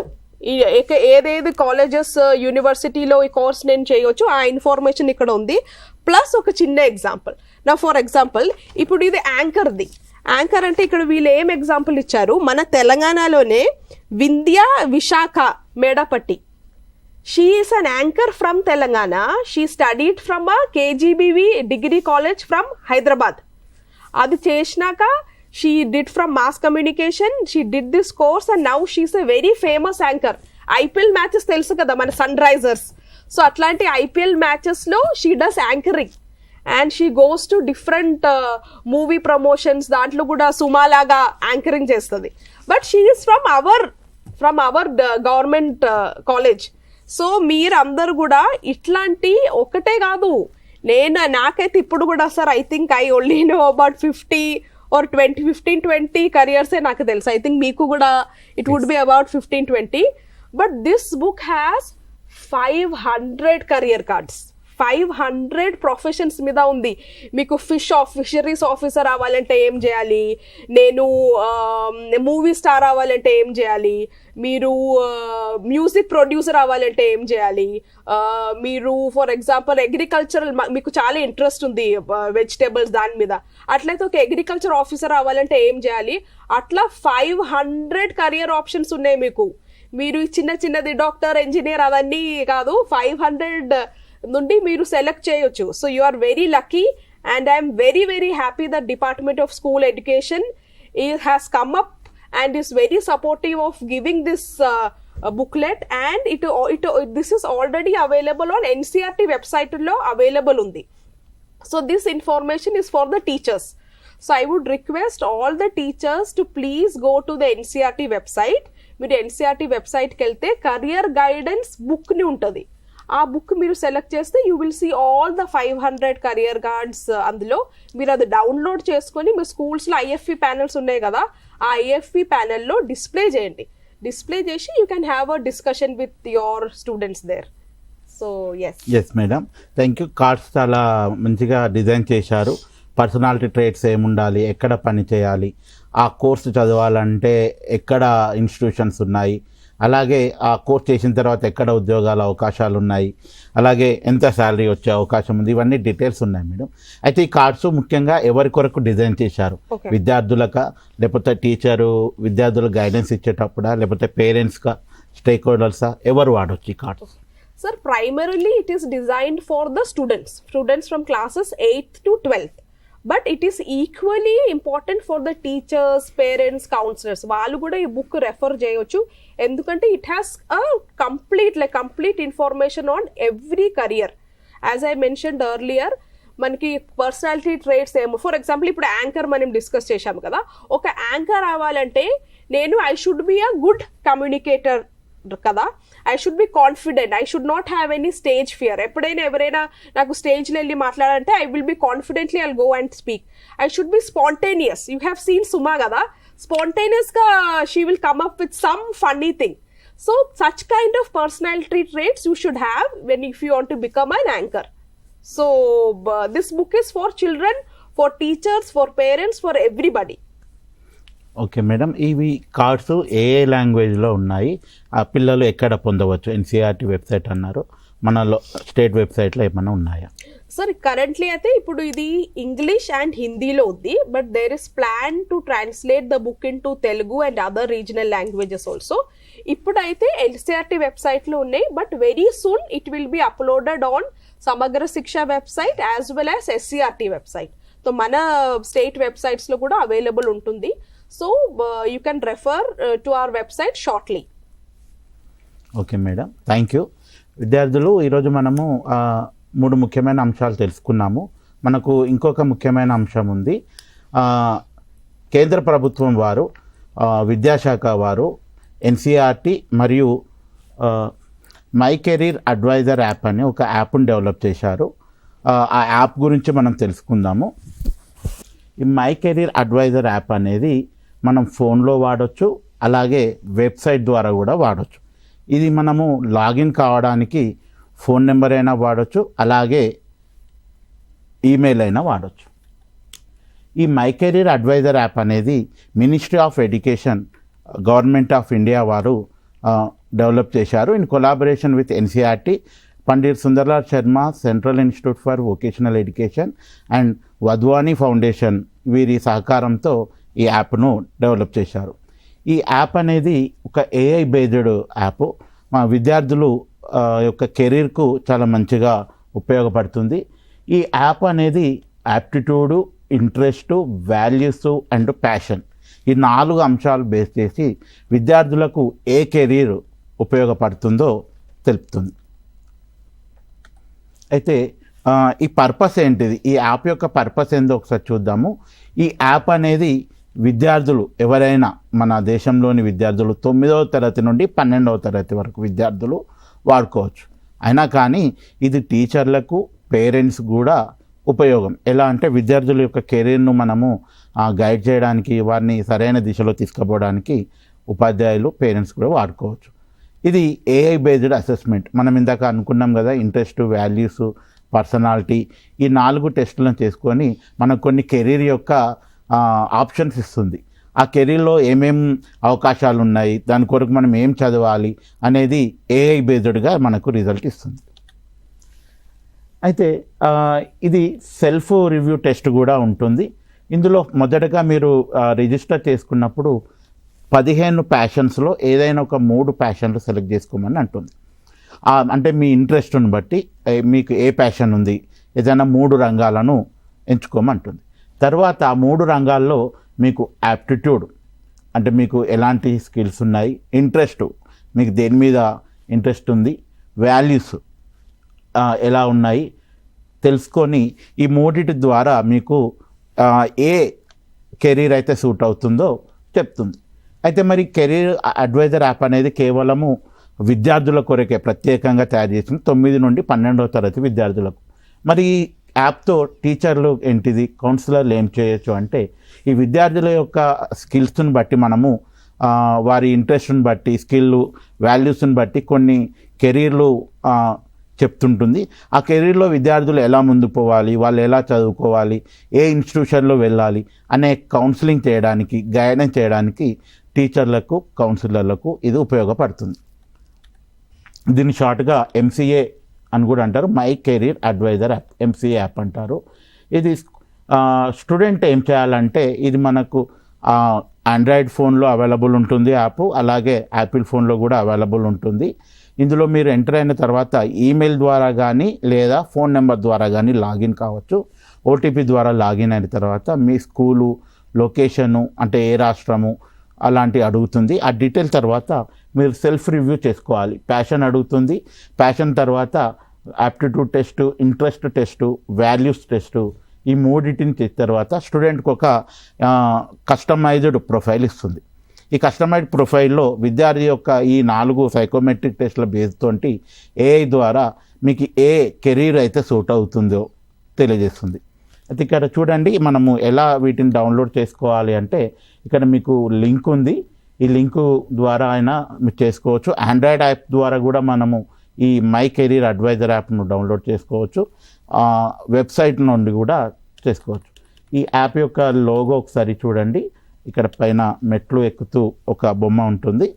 ఏదేది కాలేజెస్ యూనివర్సిటీలో ఈ కోర్స్ నేను చేయవచ్చు, ఆ ఇన్ఫర్మేషన్ ఇక్కడ ఉంది. ప్లస్ ఒక చిన్న ఎగ్జాంపుల్, ఫర్ ఎగ్జాంపుల్ ఇప్పుడు ఇది యాంకర్ది. యాంకర్ అంటే ఇక్కడ వీళ్ళు ఏం ఎగ్జాంపుల్ ఇచ్చారు, మన తెలంగాణలోనే Vindhya Vishakha Medapati, she is an anchor from Telangana, she studied from a KGBV degree college from Hyderabad. అది చేసినాక she did from mass communication, she did this course and now she's a very famous anchor. IPL matches తెలుసు కదా మన సన్ రైజర్స్, సో అట్లాంటి ఐపీఎల్ మ్యాచెస్లో she does anchoring and she goes to different movie promotions, దాంట్లో కూడా సుమాలాగా యాంకరింగ్ చేస్తుంది. But she is from our government college. So మీరందరూ కూడా ఇట్లాంటి ఒకటే కాదు, నాకైతే ఇప్పుడు కూడా sir I think I only know about 50 or 15-20 careers నాకు తెలుసు. ఐ థింక్ మీకు కూడా it would be about 15-20. But this book has 500 career cards, 500 professions మీద ఉంది. మీకు ఫిషరీస్ ఆఫీసర్ అవ్వాలంటే ఏం చేయాలి, నేను మూవీ స్టార్ అవ్వాలంటే ఏం చేయాలి, మీరు మ్యూజిక్ ప్రొడ్యూసర్ అవ్వాలంటే ఏం చేయాలి, మీరు ఫర్ ఎగ్జాంపుల్ అగ్రికల్చరల్ మీకు చాలా ఇంట్రెస్ట్ ఉంది వెజిటేబుల్స్ దాని మీద, అట్లయితే ఒక అగ్రికల్చర్ ఆఫీసర్ అవ్వాలంటే ఏం చేయాలి, అట్లా 500 కెరియర్ ఆప్షన్స్ ఉన్నాయి మీకు. మీరు చిన్నది డాక్టర్, ఇంజనీర్ అవన్నీ కాదు, 500 నుండి మీరు సెలెక్ట్ చేయొచ్చు. So you are very lucky and I'm very very happy that department of school education has come up and is very supportive of giving this booklet, and this is already available on NCERT website lo available undi. So this information is for the teachers. So I would request all the teachers to please go to the NCERT website. మీరు NCERT website కి వెళ్తే కెరియర్ గైడెన్స్ బుక్ ని ఉంటుంది. ఆ బుక్ మీరు సెలెక్ట్ చేస్తే you will see all the 500 career cards. అందులో మీరు అది డౌన్లోడ్ చేసుకొని మీ స్కూల్స్లో IFE ప్యానెల్స్ ఉన్నాయి కదా, ఆ IFE ప్యానెల్లో డిస్ప్లే చేయండి. డిస్ప్లే చేసి you can have a discussion with your students there. So yes madam, thank you. Cards చాలా మంచిగా డిజైన్ చేశారు. పర్సనాలిటీ ట్రేట్స్ ఏముండాలి, ఎక్కడ పని చేయాలి, ఆ కోర్సు చదవాలంటే ఎక్కడ ఇన్స్టిట్యూషన్స్ ఉన్నాయి, అలాగే ఆ కోర్స్ చేసిన తర్వాత ఎక్కడ ఉద్యోగాల అవకాశాలు ఉన్నాయి, అలాగే ఎంత శాలరీ వచ్చే అవకాశం ఉంది, ఇవన్నీ డీటెయిల్స్ ఉన్నాయి మేడం. అయితే ఈ కార్డ్స్ ముఖ్యంగా ఎవరి కొరకు డిజైన్ చేశారు? విద్యార్థులకా, లేకపోతే టీచరు విద్యార్థులకు గైడెన్స్ ఇచ్చేటప్పుడా, లేకపోతే పేరెంట్స్కా, స్టేక్ హోల్డర్సా, ఎవరు వాడవచ్చు ఈ cards? Sir, primarily it is designed for the students from classes 8th to 12th. But it is equally important for the teachers, parents, counselors. వాళ్ళు కూడా ఈ బుక్ రెఫర్ చేయొచ్చు. ఎందుకంటే it has a complete information on every career. As I mentioned earlier, మనకి పర్సనాలిటీ ట్రేట్స్ ఏమో, ఫర్ ఎగ్జాంపుల్ ఇప్పుడు యాంకర్ మనం డిస్కస్ చేశాము కదా, ఒక యాంకర్ అవ్వాలంటే I should be a good communicator కదా, I should be confident, I should not have any stage fear. ఎప్పుడైనా ఎవరైనా నాకు స్టేజ్లో వెళ్ళి మాట్లాడాలంటే I will be confidently I go and speak. I should be spontaneous. You have seen Suma కదా, స్పాంటేనియస్గా she will come up with some funny thing. So such kind of personality traits you should have if you want to become an anchor. So this book is for children, for teachers, for parents, for everybody. Okay madam, ఇవి కార్డ్స్ ఏ లాంగ్వేజ్లో ఉన్నాయి, ఆ పిల్లలు ఎక్కడ పొందవచ్చు? NCERT వెబ్సైట్ అన్నారు, మనలో స్టేట్ వెబ్సైట్లో ఏమైనా ఉన్నాయా? సార్ కరెంట్లీ అయితే ఇప్పుడు ఇది ఇంగ్లీష్ అండ్ హిందీలో ఉంది, but there is plan to translate the book into Telugu and other regional languages also. ఇప్పుడైతే NCERT వెబ్సైట్లో ఉన్నాయి, but very soon it will be uploaded on Samagra Shiksha website as well as SCERT website. So మన స్టేట్ వెబ్సైట్స్లో కూడా అవైలబుల్ ఉంటుంది. So you can refer to our website shortly. Okay madam, thank you. విద్యార్థులు, ఈరోజు మనము 3 ముఖ్యమైన అంశాలు తెలుసుకున్నాము. మనకు ఇంకొక ముఖ్యమైన అంశం ఉంది. కేంద్ర ప్రభుత్వం వారు, విద్యాశాఖ వారు NCERT మరియు మై కెరీర్ అడ్వైజర్ యాప్ అని ఒక యాప్ను డెవలప్ చేశారు. ఆ యాప్ గురించి మనం తెలుసుకుందాము. ఈ మై కెరీర్ అడ్వైజర్ యాప్ అనేది మనం ఫోన్లో వాడచ్చు, అలాగే వెబ్సైట్ ద్వారా కూడా వాడచ్చు. ఇది మనము లాగిన్ కావడానికి ఫోన్ నెంబర్ అయినా వాడచ్చు, అలాగే ఈమెయిల్ అయినా వాడచ్చు. ఈ మై కెరీర్ అడ్వైజర్ యాప్ అనేది ministry of education, government of India వారు డెవలప్ చేశారు in collaboration with NCERT, Pandit Sundarlal Sharma central institute for vocational education and Wadhwani foundation వీరి సహకారంతో ఈ యాప్ను డెవలప్ చేశారు. ఈ యాప్ అనేది ఒక AI బేస్డ్ యాప్. మా విద్యార్థులు యొక్క కెరీర్కు చాలా మంచిగా ఉపయోగపడుతుంది. ఈ యాప్ అనేది aptitude, interest, values and passion, ఈ 4 అంశాలు బేస్ చేసి విద్యార్థులకు ఏ కెరీర్ ఉపయోగపడుతుందో తెలుపుతుంది. అయితే ఈ పర్పస్ ఏంటిది, ఈ యాప్ యొక్క పర్పస్ ఏందో ఒకసారి చూద్దాము. ఈ యాప్ అనేది విద్యార్థులు ఎవరైనా, మన దేశంలోని విద్యార్థులు 9వ తరగతి నుండి 12వ తరగతి వరకు విద్యార్థులు వాడుకోవచ్చు. అయినా కానీ ఇది టీచర్లకు పేరెంట్స్ కూడా ఉపయోగం. ఎలా అంటే విద్యార్థుల యొక్క కెరీర్ను మనము గైడ్ చేయడానికి, వారిని సరైన దిశలో తీసుకుపోవడానికి ఉపాధ్యాయులు పేరెంట్స్ కూడా వాడుకోవచ్చు. ఇది ఏఐ బేస్డ్ అసెస్మెంట్. మనం ఇందాక అనుకున్నాం కదా, ఇంట్రెస్ట్, వాల్యూస్, పర్సనాలిటీ, ఈ 4 టెస్టులను చేసుకొని మనకు కొన్ని కెరీర్ యొక్క ఆప్షన్స్ ఇస్తుంది. ఆ కెరీర్లో ఏమేం అవకాశాలు ఉన్నాయి, దాని కొరకు మనం ఏం చదవాలి అనేది ఏఐ బేస్డ్గా మనకు రిజల్ట్ ఇస్తుంది. అయితే ఇది సెల్ఫ్ రివ్యూ టెస్ట్ కూడా ఉంటుంది. ఇందులో మొదటగా మీరు రిజిస్టర్ చేసుకున్నప్పుడు 15 ప్యాషన్స్లో ఏదైనా ఒక 3 ప్యాషన్లు సెలెక్ట్ చేసుకోమని అంటుంది. అంటే మీ ఇంట్రెస్ట్ని బట్టి మీకు ఏ ప్యాషన్ ఉంది, ఏదైనా 3 రంగాలను ఎంచుకోమంటుంది. తర్వాత ఆ 3 రంగాల్లో మీకు యాప్టిట్యూడ్ అంటే మీకు ఎలాంటి స్కిల్స్ ఉన్నాయి, ఇంట్రెస్ట్ మీకు దేని మీద ఇంట్రెస్ట్ ఉంది, వాల్యూస్ ఎలా ఉన్నాయి తెలుసుకొని ఈ 3 ద్వారా మీకు ఏ కెరీర్ అయితే సూట్ అవుతుందో చెప్తుంది. అయితే మరి కెరీర్ అడ్వైజర్ యాప్ అనేది కేవలము విద్యార్థుల కొరకే ప్రత్యేకంగా తయారు చేసింది, 9 నుండి 12వ తరగతి విద్యార్థులకు. మరి ఈ యాప్తో టీచర్లు ఏంటిది, కౌన్సిలర్లు ఏం చేయొచ్చు అంటే, ఈ విద్యార్థుల యొక్క స్కిల్స్ని బట్టి మనము వారి ఇంట్రెస్ట్ని బట్టి, స్కిల్ వాల్యూస్ని బట్టి కొన్ని కెరీర్లు చెప్తుంటుంది. ఆ కెరీర్లో విద్యార్థులు ఎలా ముందుకు పోవాలి, వాళ్ళు ఎలా చదువుకోవాలి, ఏ ఇన్స్టిట్యూషన్లో వెళ్ళాలి అనే కౌన్సిలింగ్ చేయడానికి, గైడెన్స్ చేయడానికి టీచర్లకు, కౌన్సిలర్లకు ఇది ఉపయోగపడుతుంది. దీన్ని షార్ట్గా ఎంసీఏ అని కూడా అంటారు, my career advisor app, MCA app అంటారు. ఇది స్టూడెంట్ ఏం చేయాలంటే, ఇది మనకు ఆండ్రాయిడ్ ఫోన్లో అవైలబుల్ ఉంటుంది యాప్, అలాగే యాపిల్ ఫోన్లో కూడా అవైలబుల్ ఉంటుంది. ఇందులో మీరు ఎంటర్ అయిన తర్వాత ఈమెయిల్ ద్వారా కానీ లేదా ఫోన్ నెంబర్ ద్వారా కానీ లాగిన్ కావచ్చు. ఓటీపీ ద్వారా లాగిన్ అయిన తర్వాత మీ స్కూలు, లొకేషను అంటే ఏ రాష్ట్రము అలాంటివి అడుగుతుంది. ఆ డీటెయిల్ తర్వాత మీరు సెల్ఫ్ రివ్యూ చేసుకోవాలి. ప్యాషన్ అడుగుతుంది. ప్యాషన్ తర్వాత aptitude test, interest test, values test, ఈ 3 చేసిన తర్వాత స్టూడెంట్కి ఒక కస్టమైజ్డ్ ప్రొఫైల్ ఇస్తుంది. ఈ కస్టమైజ్డ్ ప్రొఫైల్లో విద్యార్థి యొక్క ఈ 4 సైకోమెట్రిక్ టెస్ట్ల బేస్ తోటి ఏఐ ద్వారా మీకు ఏ కెరీర్ అయితే సూట్ అవుతుందో తెలియజేస్తుంది. అయితే ఇక్కడ చూడండి, మనము ఎలా వీటిని డౌన్లోడ్ చేసుకోవాలి అంటే, ఇక్కడ మీకు లింక్ ఉంది. ఈ లింకు ద్వారా అయినా మీరు చేసుకోవచ్చు. ఆండ్రాయిడ్ యాప్ ద్వారా కూడా మనము ఈ మై కెరీర్ అడ్వైజర్ యాప్ను డౌన్లోడ్ చేసుకోవచ్చు. వెబ్సైట్ నుండి కూడా చేసుకోవచ్చు. ఈ యాప్ యొక్క లోగో ఒకసారి చూడండి. ఇక్కడ పైన మెట్లు ఎక్కుతూ ఒక బొమ్మ ఉంటుంది.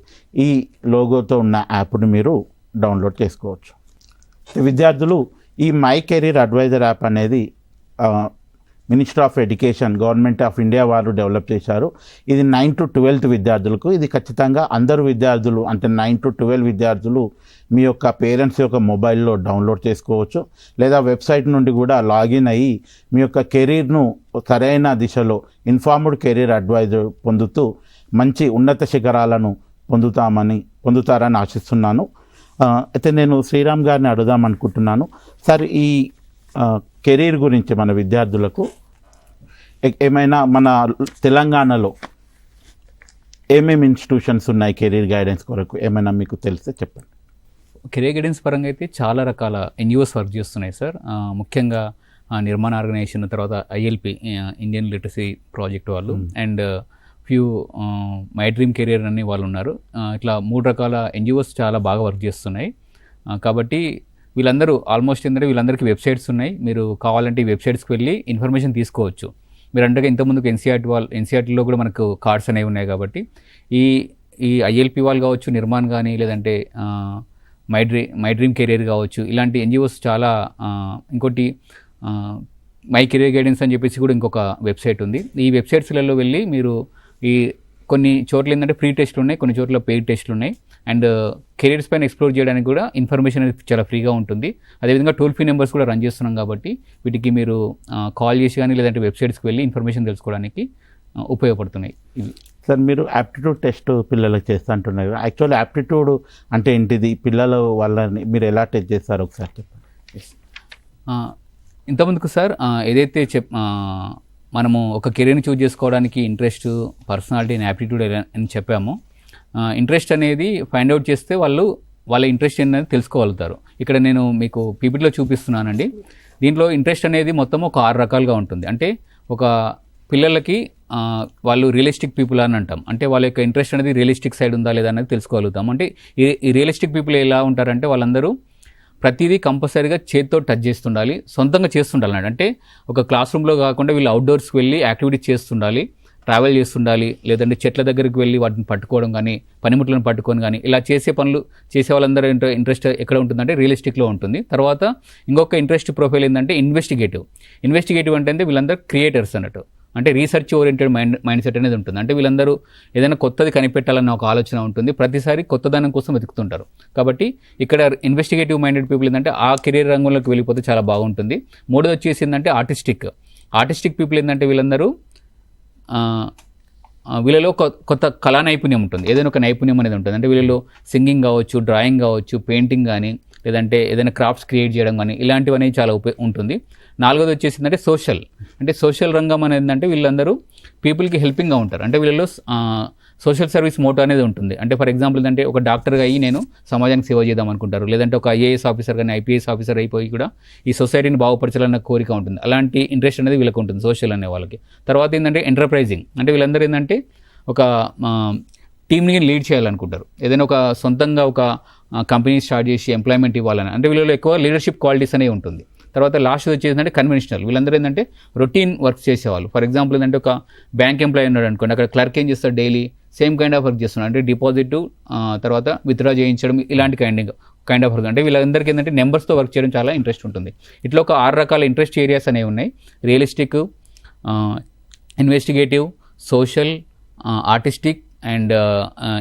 ఈ లోగోతో ఉన్న యాప్ను మీరు డౌన్లోడ్ చేసుకోవచ్చు. విద్యార్థులు ఈ మై కెరీర్ అడ్వైజర్ యాప్ అనేది ministry of education, government of India వారు డెవలప్ చేశారు. ఇది 9 to 12 విద్యార్థులకు. ఇది ఖచ్చితంగా అందరు విద్యార్థులు అంటే 9 to 12 విద్యార్థులు మీ యొక్క పేరెంట్స్ యొక్క మొబైల్లో డౌన్లోడ్ చేసుకోవచ్చు. లేదా వెబ్సైట్ నుండి కూడా లాగిన్ అయ్యి మీ యొక్క కెరీర్ను సరైన దిశలో ఇన్ఫార్మ్డ్ కెరీర్ అడ్వైజర్ పొందుతూ మంచి ఉన్నత శిఖరాలను పొందుతారని ఆశిస్తున్నాను. అయితే నేను శ్రీరామ్ గారిని అడుగుదాం అనుకుంటున్నాను. సార్, ఈ కెరీర్ గురించి మన విద్యార్థులకు ఏమైనా మన తెలంగాణలో ఏమేమి ఇన్స్టిట్యూషన్స్ ఉన్నాయి కెరీర్ గైడెన్స్ కొరకు, ఏమైనా మీకు తెలిస్తే చెప్పండి. కెరీర్ గైడెన్స్ పరంగా అయితే చాలా రకాల ఎన్జిఓస్ వర్క్ చేస్తున్నాయి సార్. ముఖ్యంగా నిర్మాణ ఆర్గనైజేషన్, తర్వాత ఐఎల్పి, ఇండియన్ లిటరసీ ప్రాజెక్ట్ వాళ్ళు, and few my dream career అని వాళ్ళు ఉన్నారు. ఇట్లా 3 రకాల ఎన్జిఓస్ చాలా బాగా వర్క్ చేస్తున్నాయి. కాబట్టి వీళ్ళందరూ ఆల్మోస్ట్ ఏంటంటే వీళ్ళందరికీ వెబ్సైట్స్ ఉన్నాయి. మీరు కావాలంటే ఈ వెబ్సైట్స్కి వెళ్ళి ఇన్ఫర్మేషన్ తీసుకోవచ్చు. మీరు అంటే ఇంతకుముందుకు ఎన్సీఆర్టీలో కూడా మనకు కార్డ్స్ అనేవి ఉన్నాయి. కాబట్టి ఈ ఐఎల్పి వాళ్ళు కావచ్చు, నిర్మాణ్ కానీ, లేదంటే మై డ్రీమ్ కెరీర్ కావచ్చు, ఇలాంటి ఎన్జిఓస్ చాలా. ఇంకోటి మై కెరీర్ గైడెన్స్ అని చెప్పేసి కూడా ఇంకొక వెబ్సైట్ ఉంది. ఈ వెబ్సైట్స్లలో వెళ్ళి మీరు ఈ కొన్ని చోట్ల ఏంటంటే ఫ్రీ టెస్ట్లు ఉన్నాయి, కొన్ని చోట్ల పెయిడ్ టెస్ట్లు ఉన్నాయి. అండ్ కెరీర్స్ పైన ఎక్స్ప్లోర్ చేయడానికి కూడా ఇన్ఫర్మేషన్ అనేది చాలా ఫ్రీగా ఉంటుంది. అదేవిధంగా టోల్ ఫ్రీ నెంబర్స్ కూడా రన్ చేస్తున్నాం. కాబట్టి వీటికి మీరు కాల్ చేసి కానీ లేదంటే వెబ్సైట్స్కి వెళ్ళి ఇన్ఫర్మేషన్ తెలుసుకోవడానికి ఉపయోగపడుతున్నాయి ఇవి. సార్, మీరు యాప్టిట్యూడ్ టెస్ట్ పిల్లలకు చేస్తా అంటున్నారు. యాక్చువల్లీ యాప్టిట్యూడ్ అంటే ఏంటిది, పిల్లల వాళ్ళని మీరు ఎలా టెస్ట్ చేస్తారో ఒకసారి చెప్పండి. ఇంతకుముందుకు సార్ ఏదైతే మనము ఒక కెరీర్ని చూజ్ చేసుకోవడానికి ఇంట్రెస్ట్, పర్సనాలిటీ అండ్ యాప్టిట్యూడ్ అని చెప్పామో, ఇంట్రెస్ట్ అనేది ఫైండ్ అవుట్ చేస్తే వాళ్ళు వాళ్ళ ఇంట్రెస్ట్ ఏంటనేది తెలుసుకోగలుగుతారు. ఇక్కడ నేను మీకు పీపీటీలో చూపిస్తున్నానండి. దీంట్లో ఇంట్రెస్ట్ అనేది మొత్తం ఒక 6 రకాలుగా ఉంటుంది. అంటే ఒక పిల్లలకి వాళ్ళు రియలిస్టిక్ పీపుల్ అని అంటాం. అంటే వాళ్ళ యొక్క ఇంట్రెస్ట్ అనేది రియలిస్టిక్ సైడ్ ఉందా లేదా అనేది తెలుసుకోగలుగుతాం. అంటే ఈ రియలిస్టిక్ పీపుల్ ఎలా ఉంటారంటే వాళ్ళందరూ ప్రతిదీ కంపల్సరీగా చేతితో టచ్ చేస్తుండాలి, సొంతంగా చేస్తుండాలి అన్నట్టు. అంటే ఒక క్లాస్ రూమ్లో కాకుండా వీళ్ళు అవుట్డోర్స్కి వెళ్ళి యాక్టివిటీస్ చేస్తుండాలి, ట్రావెల్ చేస్తుండాలి, లేదంటే చెట్ల దగ్గరికి వెళ్ళి వాటిని పట్టుకోవడం కానీ, పనిముట్లను పట్టుకొని కానీ, ఇలా చేసే పనులు చేసే వాళ్ళందరూ ఇంట్రెస్ట్ ఎక్కడ ఉంటుందంటే రియలిస్టిక్లో ఉంటుంది. తర్వాత ఇంకొక ఇంట్రెస్ట్ ప్రొఫైల్ ఏంటంటే ఇన్వెస్టిగేటివ్ అంటే వీళ్ళందరూ క్రియేటర్స్ అన్నట్టు. అంటే రీసెర్చ్ ఓరియంటెడ్ మైండ్ సెట్ అనేది ఉంటుంది. అంటే వీళ్ళందరూ ఏదైనా కొత్తది కనిపెట్టాలన్న ఒక ఆలోచన ఉంటుంది, ప్రతిసారి కొత్తదనం కోసం వెతుకుతుంటారు. కాబట్టి ఇక్కడ ఇన్వెస్టిగేటివ్ మైండెడ్ పీపుల్ ఏంటంటే ఆ కెరీర్ రంగంలోకి వెళ్ళిపోతే చాలా బాగుంటుంది. మూడోది వచ్చేసి ఏంటంటే ఆర్టిస్టిక్ పీపుల్ ఏంటంటే వీళ్ళందరూ వీళ్ళలో కొత్త కళా నైపుణ్యం ఉంటుంది, ఏదైనా ఒక నైపుణ్యం అనేది ఉంటుంది. అంటే వీళ్ళలో సింగింగ్ కావచ్చు, డ్రాయింగ్ కావచ్చు, పెయింటింగ్ కానీ, లేదంటే ఏదైనా క్రాఫ్ట్స్ క్రియేట్ చేయడం కానీ, ఇలాంటివన్నీ చాలా ఉంటుంది. నాలుగోది వచ్చేసిందంటే సోషల్ రంగం అనేది ఏంటంటే వీళ్ళందరూ పీపుల్కి హెల్పింగ్గా ఉంటారు. అంటే వీళ్ళలో సోషల్ సర్వీస్ మోటో అనేది ఉంటుంది. అంటే ఫర్ ఎగ్జాంపుల్ ఏంటంటే ఒక డాక్టర్గా అయ్యి నేను సమాజానికి సేవ చేద్దాం అనుకుంటారు, లేదంటే ఒక ఐఏఎస్ ఆఫీసర్ కానీ ఐపీఎస్ ఆఫీసర్ అయిపోయి కూడా ఈ సొసైటీని బాగుపరచాలన్న కోరిక ఉంటుంది. అలాంటి ఇంట్రెస్ట్ అనేది వీళ్ళకి ఉంటుంది, సోషల్ అనే వాళ్ళకి. తర్వాత ఏంటంటే ఎంటర్ప్రైజింగ్, అంటే వీళ్ళందరూ ఏంటంటే ఒక టీమ్ని లీడ్ చేయాలనుకుంటారు, ఏదైనా ఒక సొంతంగా ఒక కంపెనీ స్టార్ట్ చేసి ఎంప్లాయ్మెంట్ ఇవ్వాలని. అంటే వీళ్ళలో ఎక్కువ లీడర్షిప్ క్వాలిటీస్ అనేవి ఉంటుంది. తర్వాత లాస్ట్ వచ్చేసిందంటే కన్వెన్షనల్, వీళ్ళందరూ ఏంటంటే రొటీన్ వర్క్ చేసేవాళ్ళు. ఫర్ ఎగ్జాంపుల్ ఏంటంటే ఒక బ్యాంక్ ఎంప్లాయీ ఉన్నాడు అనుకోండి, అక్కడ క్లర్క్ ఏం చేస్తారు, daily same kind of work చేస్తున్నారు. అంటే డిపాజిట్ తర్వాత విత్డ్రా చేయించడం, ఇలాంటి కైండ్ ఆఫ్ వర్క్. అంటే వీళ్ళందరికీ ఏంటంటే నెంబర్స్తో వర్క్ చేయడం చాలా ఇంట్రెస్ట్ ఉంటుంది. ఇట్లా ఒక 6 రకాల ఇంట్రెస్ట్ ఏరియాస్ అనేవి ఉన్నాయి: realistic, investigative, social, artistic and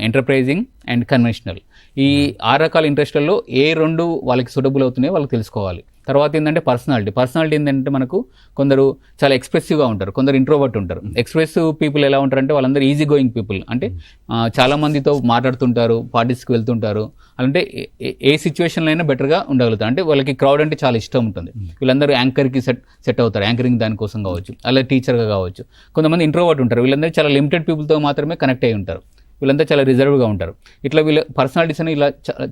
enterprising and conventional. ఈ 6 రకాల ఇంట్రెస్ట్లలో ఏ 2 వాళ్ళకి సూటబుల్ అవుతున్నాయో వాళ్ళకి తెలుసుకోవాలి. తర్వాత ఏంటంటే పర్సనాలిటీ ఏంటంటే మనకు కొందరు చాలా ఎక్స్ప్రెసివ్గా ఉంటారు, కొందరు ఇంట్రోవర్ట్ ఉంటారు. ఎక్స్ప్రెసివ్ పీపుల్ ఎలా ఉంటారంటే వాళ్ళందరూ ఈజీ గోయింగ్ పీపుల్, అంటే చాలా మందితో మాట్లాడుతుంటారు, పార్టీస్కి వెళ్తుంటారు. అంటే ఏ సిచ్యువేషన్లో అయినా బెటర్గా ఉండగలుగుతారు. అంటే వాళ్ళకి క్రౌడ్ అంటే చాలా ఇష్టం ఉంటుంది. వీళ్ళందరూ యాంకర్కి సెట్ అవుతారు, యాంకరింగ్ దానికోసం కావచ్చు, అలా టీచర్గా కావచ్చు. కొంతమంది ఇంట్రోవర్ట్ ఉంటారు, వీళ్ళందరూ చాలా లిమిటెడ్ పీపుల్తో మాత్రమే కనెక్ట్ అయి ఉంటారు, వీళ్ళంతా చాలా రిజర్వ్గా ఉంటారు. ఇట్లా వీళ్ళ పర్సనాలిటీస్ అనేవి ఇలా